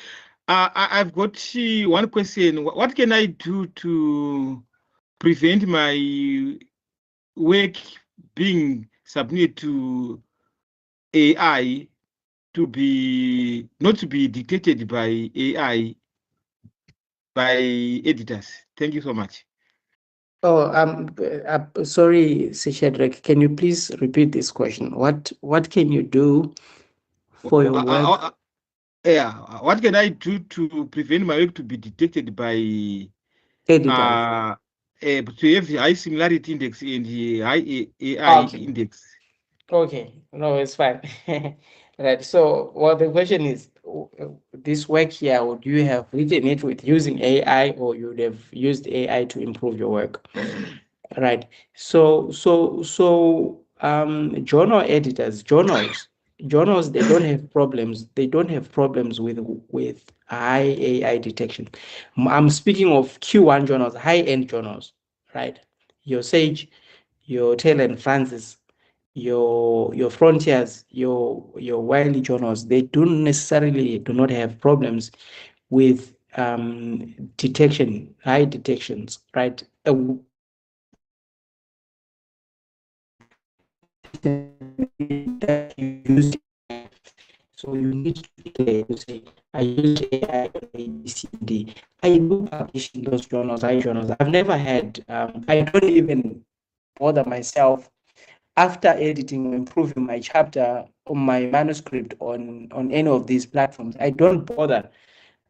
I've got one question. What can I do to prevent my work being submitted to AI not to be dictated by AI, by editors? Thank you so much. Oh, sorry, Shadrach. Can you please repeat this question? What can you do for your work? Yeah, what can I do to prevent my work to be detected by Editors. to have high similarity index and the high AI Okay. index? Okay. No, it's fine. Right. So, well, the question is, this work here, would you have written it with using AI, or you would have used AI to improve your work? Right. Journal editors, journals, they don't have problems. They don't have problems with high AI detection. I'm speaking of Q1 journals, high-end journals, right? Your Sage, your Taylor and Francis, your Frontiers, your Wiley journals, they do not have problems with detection, high detections, right? That you use AI. So you need to declare to say, I used AI on A, B, C, D. I do publish in those journals, high journals. I've never had, I don't even bother myself after editing or improving my chapter or my manuscript on any of these platforms. I don't bother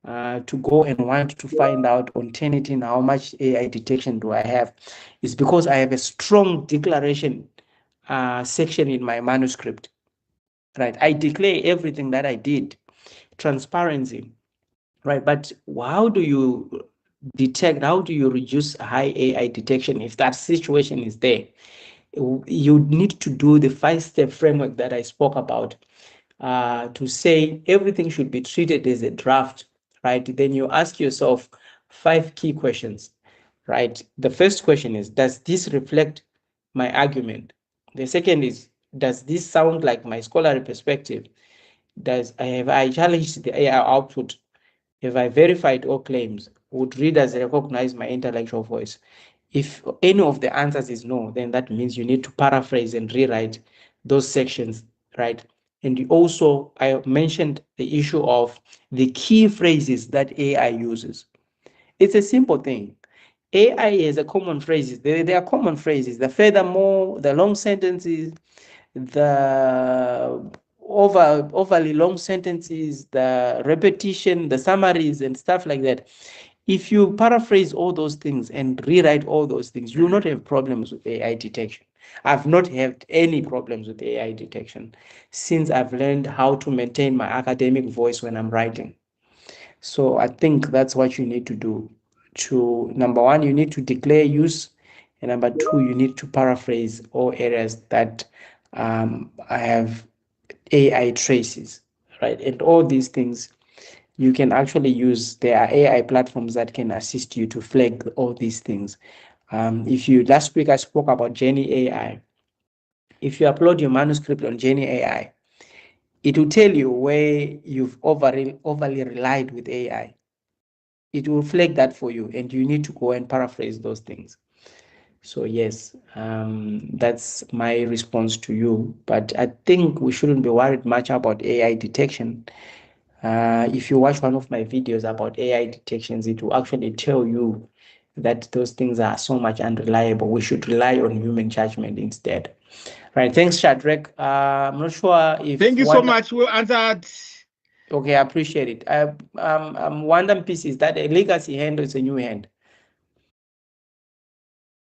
to go and want to find out on Turnitin how much AI detection do I have. It's because I have a strong declaration section in my manuscript, right? I declare everything that I did, transparency, right? But how do you detect, how do you reduce high AI detection if that situation is there? You need to do the 5-step framework that I spoke about, to say everything should be treated as a draft, right? Then you ask yourself 5 key questions, right? The first question is, does this reflect my argument? The second is, does this sound like my scholarly perspective? Have I challenged the AI output? Have I verified all claims? Would readers recognize my intellectual voice? If any of the answers is no, then that means you need to paraphrase and rewrite those sections, right? And also, I mentioned the issue of the key phrases that AI uses. It's a simple thing. AI has a common phrases. There are common phrases. The furthermore, the long sentences, the overly long sentences, the repetition, the summaries, and stuff like that. If you paraphrase all those things and rewrite all those things, you will not have problems with AI detection. I've not had any problems with AI detection since I've learned how to maintain my academic voice when I'm writing. So I think that's what you need to do. Number one, you need to declare use, and number two, you need to paraphrase all areas that I have AI traces, right? And all these things you can actually use. There are AI platforms that can assist you to flag all these things. If you Last week I spoke about Jenny AI. If you upload your manuscript on Jenny AI, it will tell you where you've overly relied with AI. it will flag that for you, and you need to go and paraphrase those things. So yes, that's my response to you. But I think we shouldn't be worried much about AI detection. If you watch one of my videos about AI detections, it will actually tell you that those things are so much unreliable. We should rely on human judgment instead. Right. Thanks, Shadrach. I'm not sure if Thank you so much. We answered. Okay, I appreciate it. One piece is that a legacy hand is a new hand.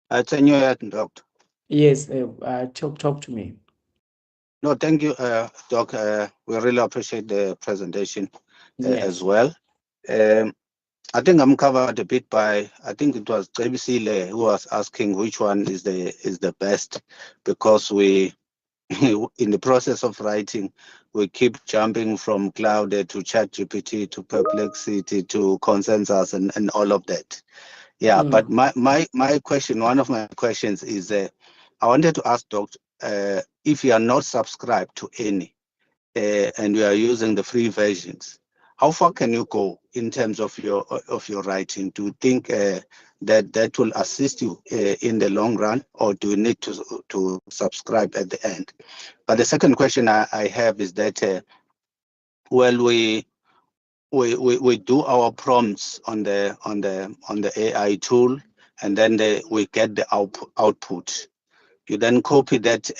It's a new Doctor. Yes, talk to me. No, thank you, Doc. We really appreciate the presentation as Yes. well. I think I'm covered a bit by, I think it was JBC who was asking which one is the best, because we in the process of writing, we keep jumping from Cloud to ChatGPT to Perplexity to Consensus and all of that. Yeah, but my question, one of my questions is, I wanted to ask Doctor, if you are not subscribed to any, and you are using the free versions, how far can you go in terms of your writing? Do you think that will assist you in the long run, or do you need to subscribe at the end? But the second question I have is that well, we do our prompts on the AI tool, and then we get the output. You then copy that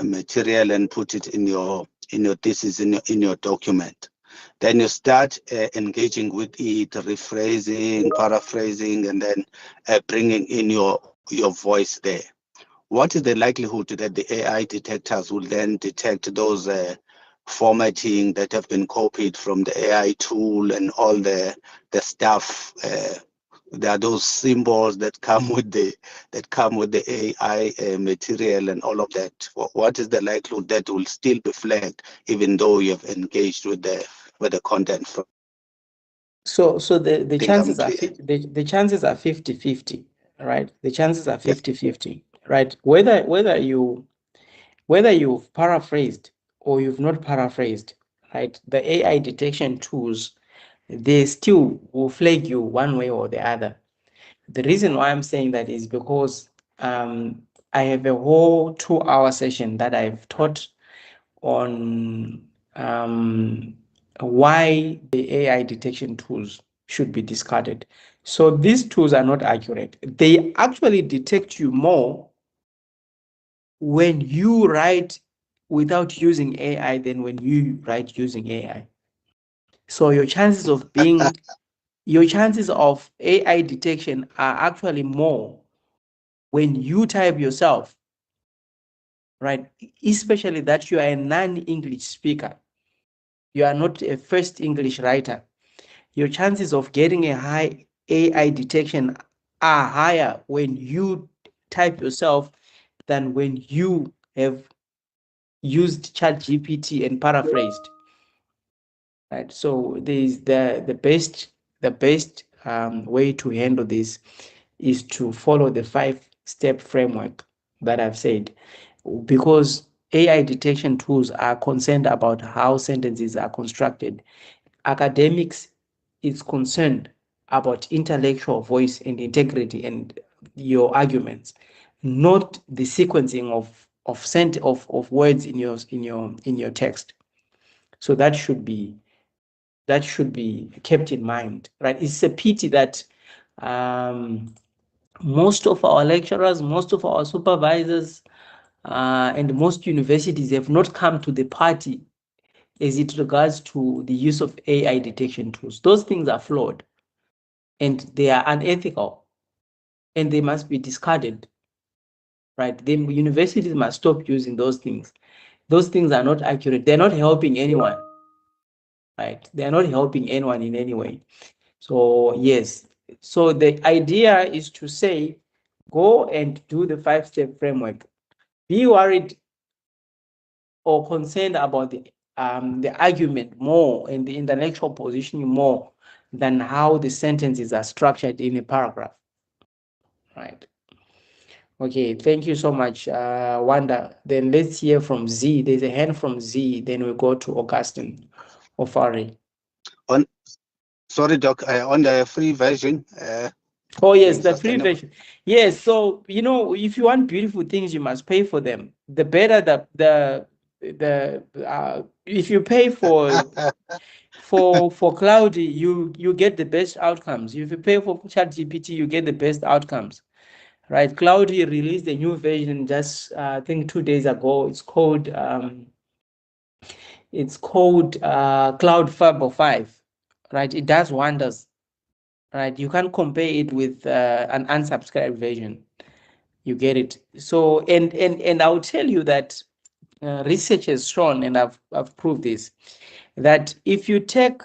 material and put it in your thesis, in your document. Then you start engaging with it, rephrasing, paraphrasing, and then bringing in your voice there. What is the likelihood that the AI detectors will then detect those formatting that have been copied from the AI tool and all the stuff? There are those symbols that come with the AI material and all of that. What is the likelihood that will still be flagged even though you have engaged with the content from? So the chances are the chances are 50-50, right? The chances are 50-50, right? Whether you've paraphrased or you've not paraphrased, right? The AI detection tools, they still will flag you one way or the other. The reason why I'm saying that is because I have a whole 2-hour session that I've taught on why the AI detection tools should be discarded. So these tools are not accurate. They actually detect you more when you write without using AI than when you write using AI. So your chances of AI detection are actually more when you type yourself, right? Especially that you are a non-English speaker. You are not a first English writer. Your chances of getting a high AI detection are higher when you type yourself than when you have used ChatGPT and paraphrased. Right. So there's the best way to handle this is to follow the 5-step framework that I've said, because AI detection tools are concerned about how sentences are constructed. Academics is concerned about intellectual voice and integrity and your arguments, not the sequencing of words in your text. So that should be kept in mind, right? It's a pity that most of our lecturers, most of our supervisors, and most universities have not come to the party as it regards to the use of AI detection tools. Those things are flawed and they are unethical and they must be discarded, right? The universities must stop using those things. Those things are not accurate. They're not helping anyone, right? They're not helping anyone in any way. So yes, so the idea is to say, go and do the 5-step framework. Be worried or concerned about the argument more and the intellectual positioning more than how the sentences are structured in a paragraph, right? Okay, thank you so much, Wanda. Then let's hear from Z. There's a hand from Z. Then we go to Augustine Ofari. Sorry, Doc, on the free version. Oh yes, being the free sustainable. version. Yes, so if you want beautiful things, you must pay for them. The better the if you pay for Cloudy, you get the best outcomes. If you pay for ChatGPT, you get the best outcomes. Right? Cloudy released a new version just I think 2 days ago. It's called Cloud Fiber 5. Right? It does wonders. Right? You can't compare it with an unsubscribed version. You get it. So and I'll tell you that research has shown, and I've proved this, that if you take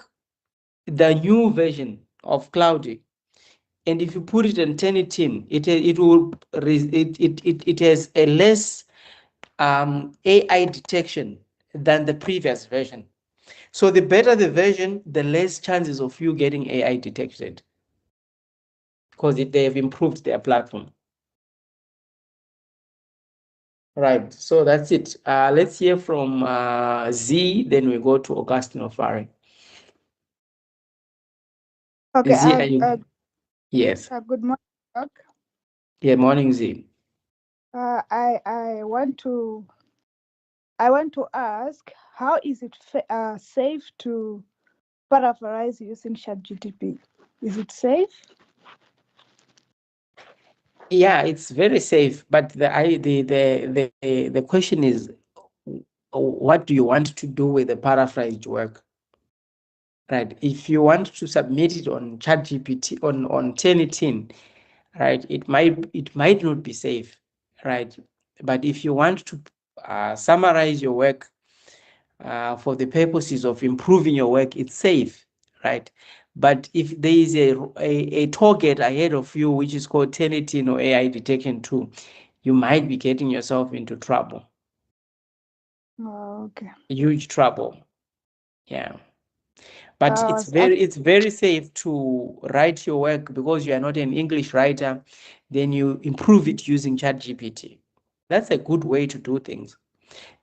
the new version of Cloudy and if you put it in Turnitin, it has a less AI detection than the previous version. So the better the version, the less chances of you getting AI detected, because they have improved their platform. Right, so that's it. Let's hear from Z, then we go to Augustine Ofari. Okay. Z, are you? Yes. Good morning, Doc. Yeah, morning, Z. I want to ask, how is it safe to paraphrase using ChatGPT? Is it safe? Yeah, it's very safe, but the question is, what do you want to do with the paraphrased work? Right. If you want to submit it on ChatGPT on Turnitin, right, it might not be safe, right? But if you want to summarize your work for the purposes of improving your work, it's safe, right? But if there is a target ahead of you, which is called Turnitin or AI detection tool, you might be getting yourself into trouble. Okay. Huge trouble. Yeah. But it's very safe to write your work because you are not an English writer, then you improve it using ChatGPT. That's a good way to do things.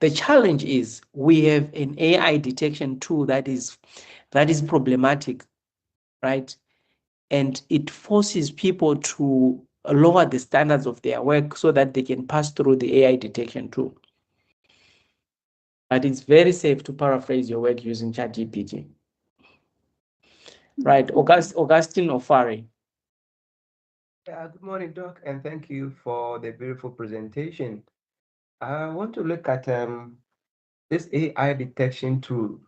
The challenge is we have an AI detection tool that is problematic, right? And it forces people to lower the standards of their work so that they can pass through the AI detection tool. But it's very safe to paraphrase your work using ChatGPT. Right, Augustine Ofari. Good morning, Doc, and thank you for the beautiful presentation. I want to look at this AI detection tool.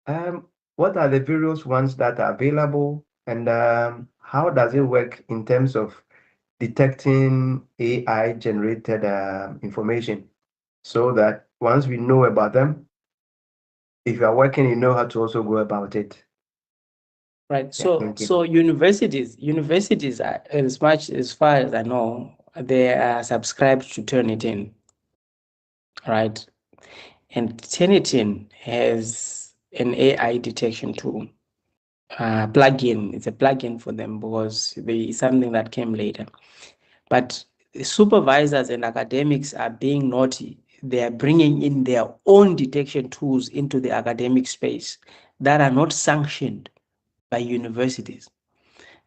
What are the various ones that are available, and how does it work in terms of detecting AI generated information, so that once we know about them, if you are working, you know how to also go about it. Right. Yeah, So universities are, as far as I know, they are subscribed to Turnitin, right? And Turnitin has an AI detection tool. Plugin. It's a plugin for them because there is something that came later. But supervisors and academics are being naughty. They are bringing in their own detection tools into the academic space that are not sanctioned by universities.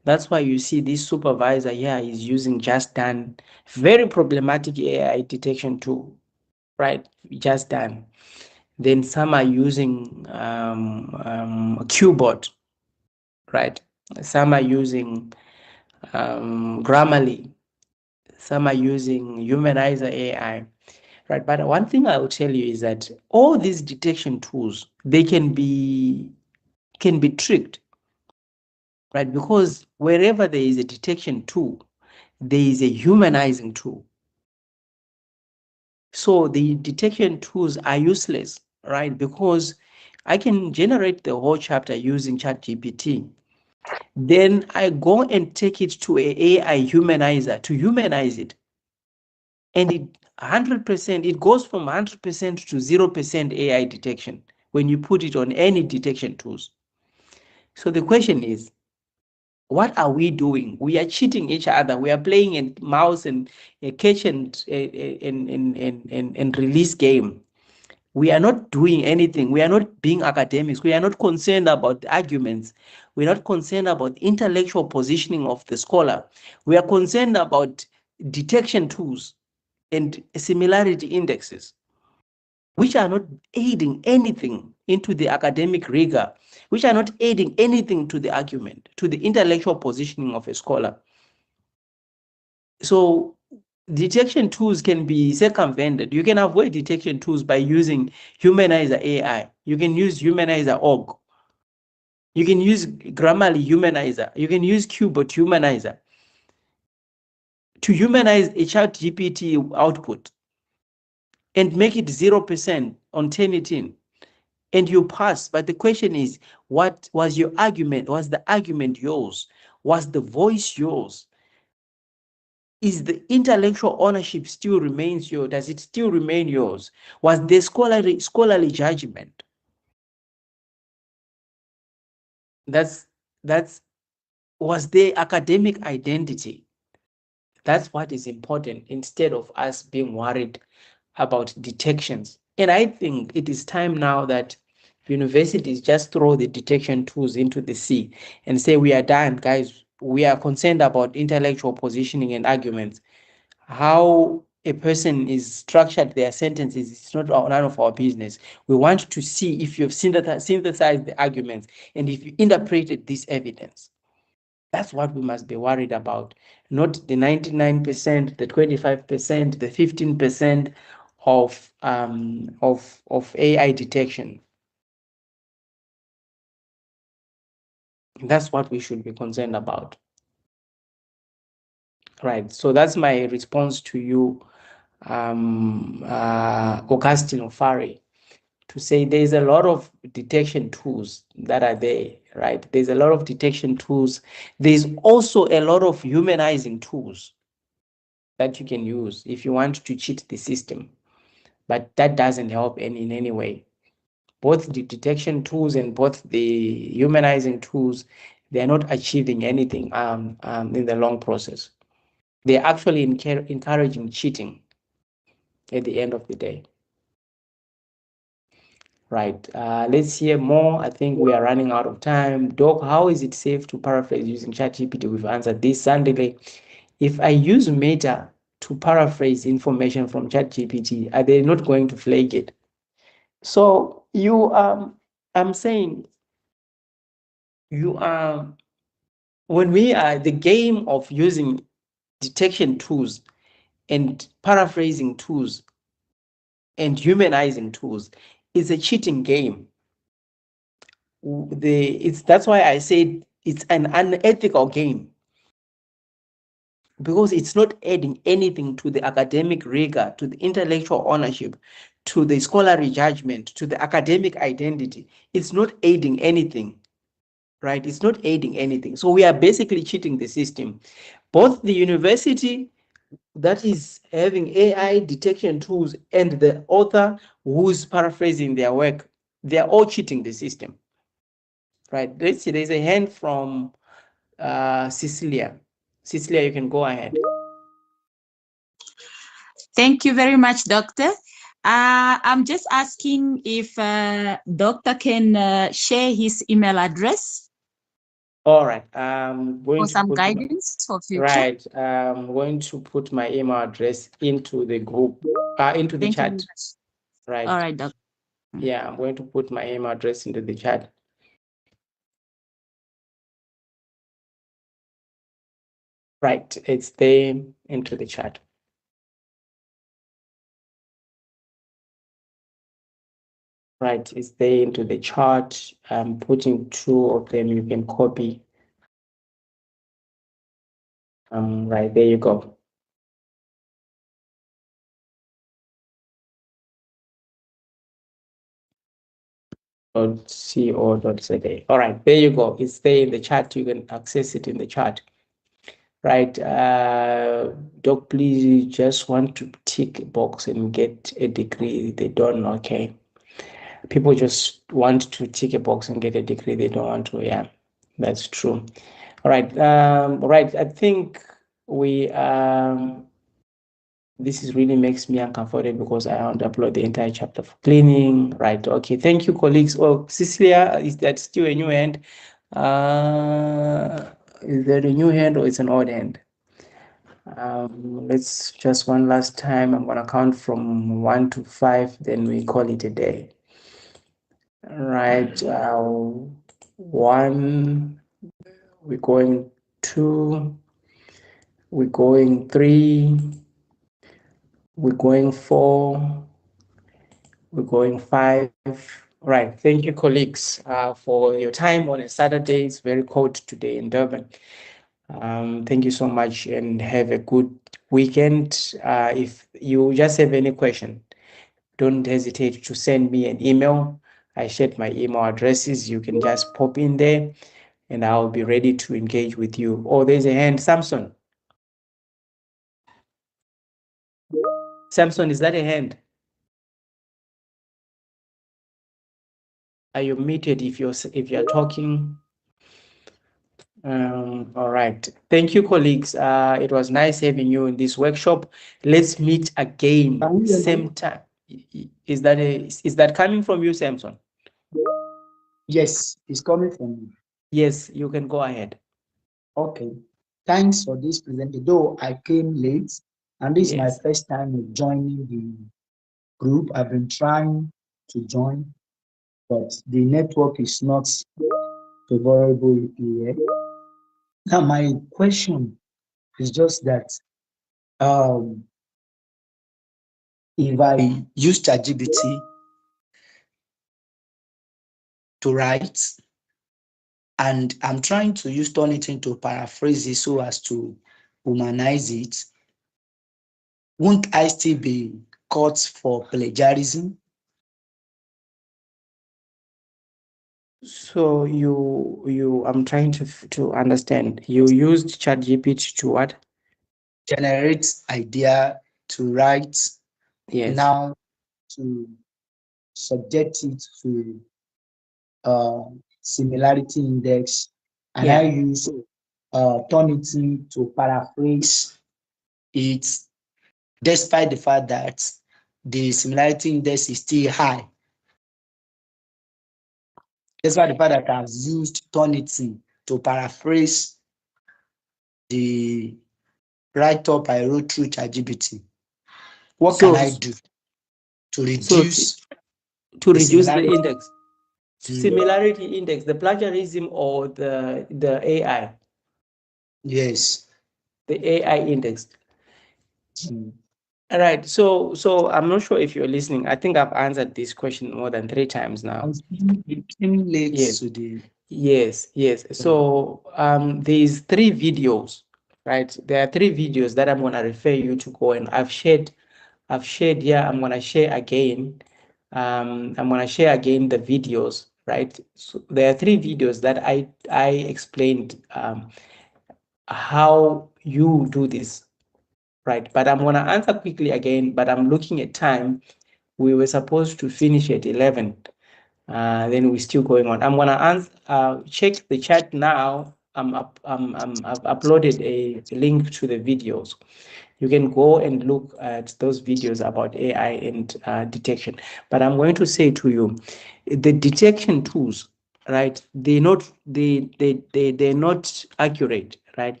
That's why you see this supervisor here is using Just Done, very problematic AI detection tool, right? Just Done. Then some are using Qbot, right? Some are using Grammarly. Some are using Humanizer AI, right? But one thing I will tell you is that all these detection tools, they can be tricked, right? Because wherever there is a detection tool, there is a humanizing tool. So the detection tools are useless, right? Because I can generate the whole chapter using ChatGPT. Then I go and take it to an AI humanizer to humanize it. And it 100%, it goes from 100% to 0% AI detection when you put it on any detection tools. So the question is, what are we doing? We are cheating each other. We are playing a mouse and a catch and release game. We are not doing anything. We are not being academics. We are not concerned about the arguments. We're not concerned about intellectual positioning of the scholar. We are concerned about detection tools and similarity indexes, which are not aiding anything into the academic rigor, which are not aiding anything to the argument, to the intellectual positioning of a scholar. So detection tools can be circumvented. You can avoid detection tools by using humanizer AI. You can use humanizer org. You can use Grammarly humanizer. You can use Qbot humanizer to humanize a chat GPT output and make it 0% on Turnitin, and you pass. But the question is, what was your argument? Was the argument yours? Was the voice yours? Is the intellectual ownership still remains yours? Does it still remain yours? Was the scholarly judgment? That's was the academic identity? That's what is important, instead of us being worried about detections. And I think it is time now that universities just throw the detection tools into the sea and say, we are done, guys. We are concerned about intellectual positioning and arguments. How a person is structured their sentences is not none of our business. We want to see if you've synthesized the arguments and if you interpreted this evidence. That's what we must be worried about, not the 99%, the 25%, the 15% of AI detection. That's what we should be concerned about. Right. So that's my response to you, Augustine Ofari, to say there's a lot of detection tools that are there, right? There's a lot of detection tools. There's also a lot of humanizing tools that you can use if you want to cheat the system, but that doesn't help in any way. Both the detection tools and both the humanizing tools, they're not achieving anything in the long process. They're actually encouraging cheating at the end of the day. Right. Let's hear more. I think we are running out of time. Doc, how is it safe to paraphrase using ChatGPT? We've answered this. Sandile, if I use Meta to paraphrase information from ChatGPT, are they not going to flag it? So I'm saying when we are the game of using detection tools and paraphrasing tools and humanizing tools is a cheating game. That's why I said it's an unethical game, because it's not adding anything to the academic rigor, to the intellectual ownership, to the scholarly judgment, to the academic identity. It's not aiding anything, right? It's not aiding anything. So we are basically cheating the system. Both the university that is having AI detection tools and the author who's paraphrasing their work, they're all cheating the system, right? Let's see, there's a hand from Cecilia. Cecilia, you can go ahead. Thank you very much, Doctor. I'm just asking if Doctor can share his email address. All right. I'm going for to some put guidance for future. Right. I'm going to put my email address into the group, into the Thank you very chat. much. Right. All right, Doctor. Yeah, I'm going to put my email address into the chat. Right. It's there into the chat. Right. It's there into the chart. I'm putting 2 of them. You can copy. Right. There you go. .co.za. All right, there you go. It's there in the chat. You can access it in the chat. Right. Doc, please, you just want to tick a box and get a degree. They don't. Okay. People just want to tick a box and get a degree. They don't want to. Yeah, that's true. All right. Right. I think we this is really makes me uncomfortable because I want to upload the entire chapter for cleaning. Right. Okay. Thank you, colleagues. Oh, Cecilia, is that still a new hand? Is that a new hand or it's an old hand? Let's just one last time. I'm gonna count from 1 to 5, then we call it a day. Right. 1, we're going 2, we're going 3, we're going 4, we're going 5. Right. Thank you, colleagues, for your time on a Saturday. It's very cold today in Durban. Thank you so much and have a good weekend. If you just have any question, don't hesitate to send me an email. I shared my email addresses. You can just pop in there and I'll be ready to engage with you. Oh, there's a hand. Samson. Samson, is that a hand? Are you muted if you're talking? All right. Thank you, colleagues. It was nice having you in this workshop. Let's meet again same time. Is that coming from you, Samson? Yes, it's coming from me. Yes, you can go ahead. Okay. Thanks for this presentation. Though I came late, and this is my Yes. first time of joining the group. I've been trying to join, but the network is not favorable here. Now, my question is just that if I use ChatGPT to write, and I'm trying to turn it into paraphrase it so as to humanize it, won't I still be caught for plagiarism? So I'm trying to understand. You used ChatGPT to what? Generate idea to write, Yes. now to subject it to similarity index, and Yeah. I use turn it into paraphrase it, despite the fact that the similarity index is still high. Despite the fact that I've used Turnitin to paraphrase the write-up I wrote through ChatGPT, what can I do to reduce to the reduce the similarity? index? Similarity index, the plagiarism or the AI? Yes. The AI index. All right. So I'm not sure if you're listening. I think I've answered this question more than 3 times now. It came late Yes. to the. Yes. So there's 3 videos, right? There are 3 videos that I'm gonna refer you to go, and I've shared here. I'm gonna share again. I'm gonna share again the videos, right? So there are 3 videos that I explained how you do this, right? But I'm gonna answer quickly again, but I'm looking at time. We were supposed to finish at 11. Then we're still going on. I'm gonna answer, check the chat now. I've uploaded a link to the videos. You can go and look at those videos about AI and detection. But I'm going to say to you, the detection tools, right? They're not accurate, right?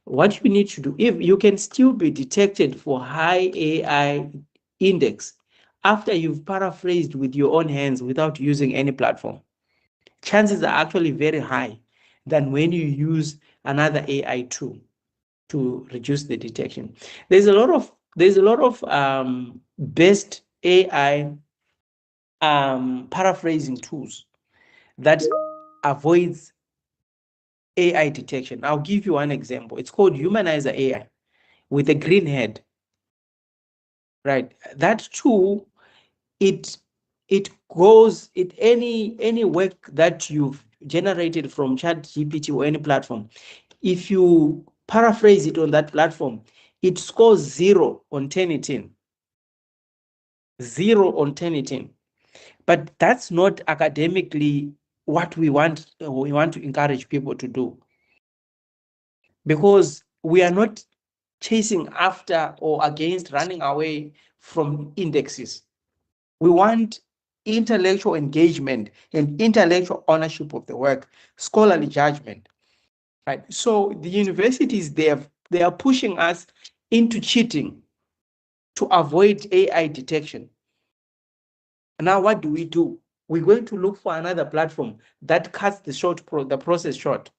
What you need to do, if you can still be detected for high AI index after you've paraphrased with your own hands without using any platform, chances are actually very high than when you use another AI tool to reduce the detection. There's a lot of best AI paraphrasing tools that avoids AI detection. I'll give you one example. It's called Humanizer AI with a green head. Right. That tool, it goes any work that you've generated from ChatGPT or any platform. If you paraphrase it on that platform, it scores 0 on Turnitin. 0 on Turnitin. But that's not academically what we want to encourage people to do, because we are not chasing after or against running away from indexes. We want intellectual engagement and intellectual ownership of the work, scholarly judgment, right? So the universities, they are pushing us into cheating to avoid AI detection. Now, what do? We're going to look for another platform that cuts the process short,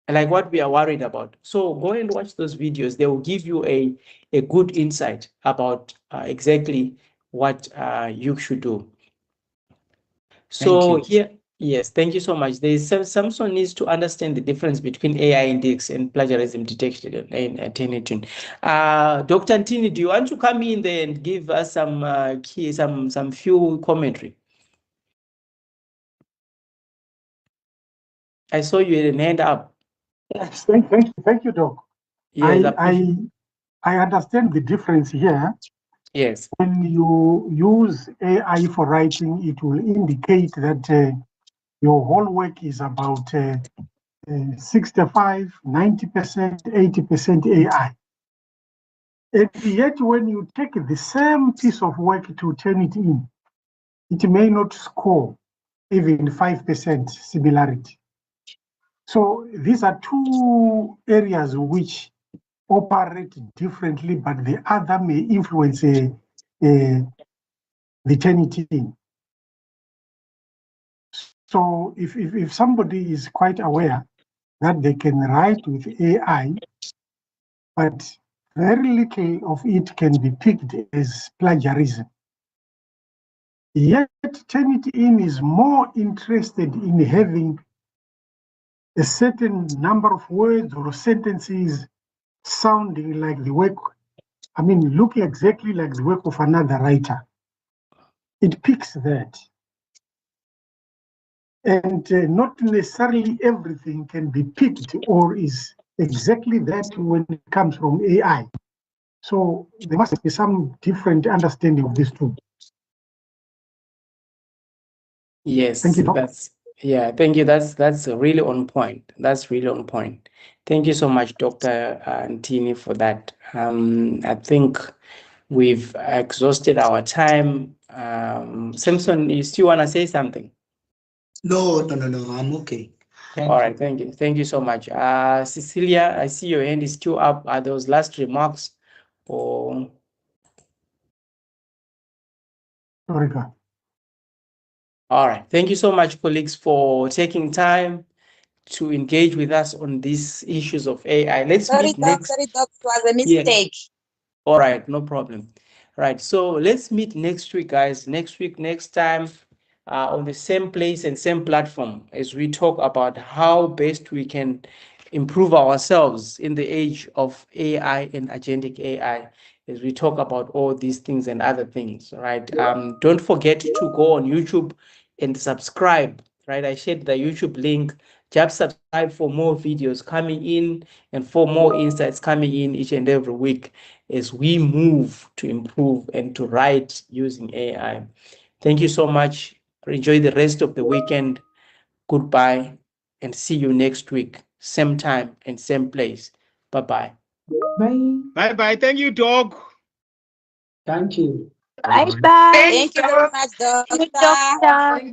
like what we are worried about. So go and watch those videos. They will give you a good insight about exactly what you should do. So here, yes, thank you so much. Samson needs to understand the difference between AI index and plagiarism detection and Tinitin. Dr. Ntini, do you want to come in there and give us some some few commentary? I saw you had an hand up. Yes, thank you, Doc. Yes, I understand the difference here. Yes. When you use AI for writing, it will indicate that your whole work is about 65, 90%, 80% AI. And yet, when you take the same piece of work to turn it in, it may not score even 5% similarity. So these are two areas which operate differently, but the other may influence the turn-it in. So if somebody is quite aware that they can write with AI, but very little of it can be picked as plagiarism. Yet Turnitin is more interested in having a certain number of words or sentences sounding like the work, looking exactly like the work of another writer. It picks that. And not necessarily everything can be picked or is exactly that when it comes from AI. So there must be some different understanding of these two. Yes, thank you, Doc. Thank you. That's really on point. That's really on point. Thank you so much, Dr. Ntini, for that. I think we've exhausted our time. Simpson, you still want to say something? No, I'm okay. All right, thank you. Thank you so much. Cecilia, I see your hand is still up. Are those last remarks? Or Sorry, God. all right. Thank you so much, colleagues, for taking time to engage with us on these issues of AI. Let's meet next. Sorry, Doc, it was a mistake. All right, no problem. Right, so let's meet next week, guys. Next time, on the same place and same platform as we talk about how best we can improve ourselves in the age of AI and agentic AI, as we talk about all these things and other things, right? Don't forget to go on YouTube and subscribe, right? I shared the YouTube link. Just subscribe for more videos coming in and for more insights coming in each and every week as we move to improve and to write using AI. Thank you so much. Enjoy the rest of the weekend. Goodbye and see you next week. Same time and same place. Bye-bye. Bye. Bye-bye. Thank you, Doc. Thank you. Bye bye. Thank you very much, Doctor. Thank you, Doctor.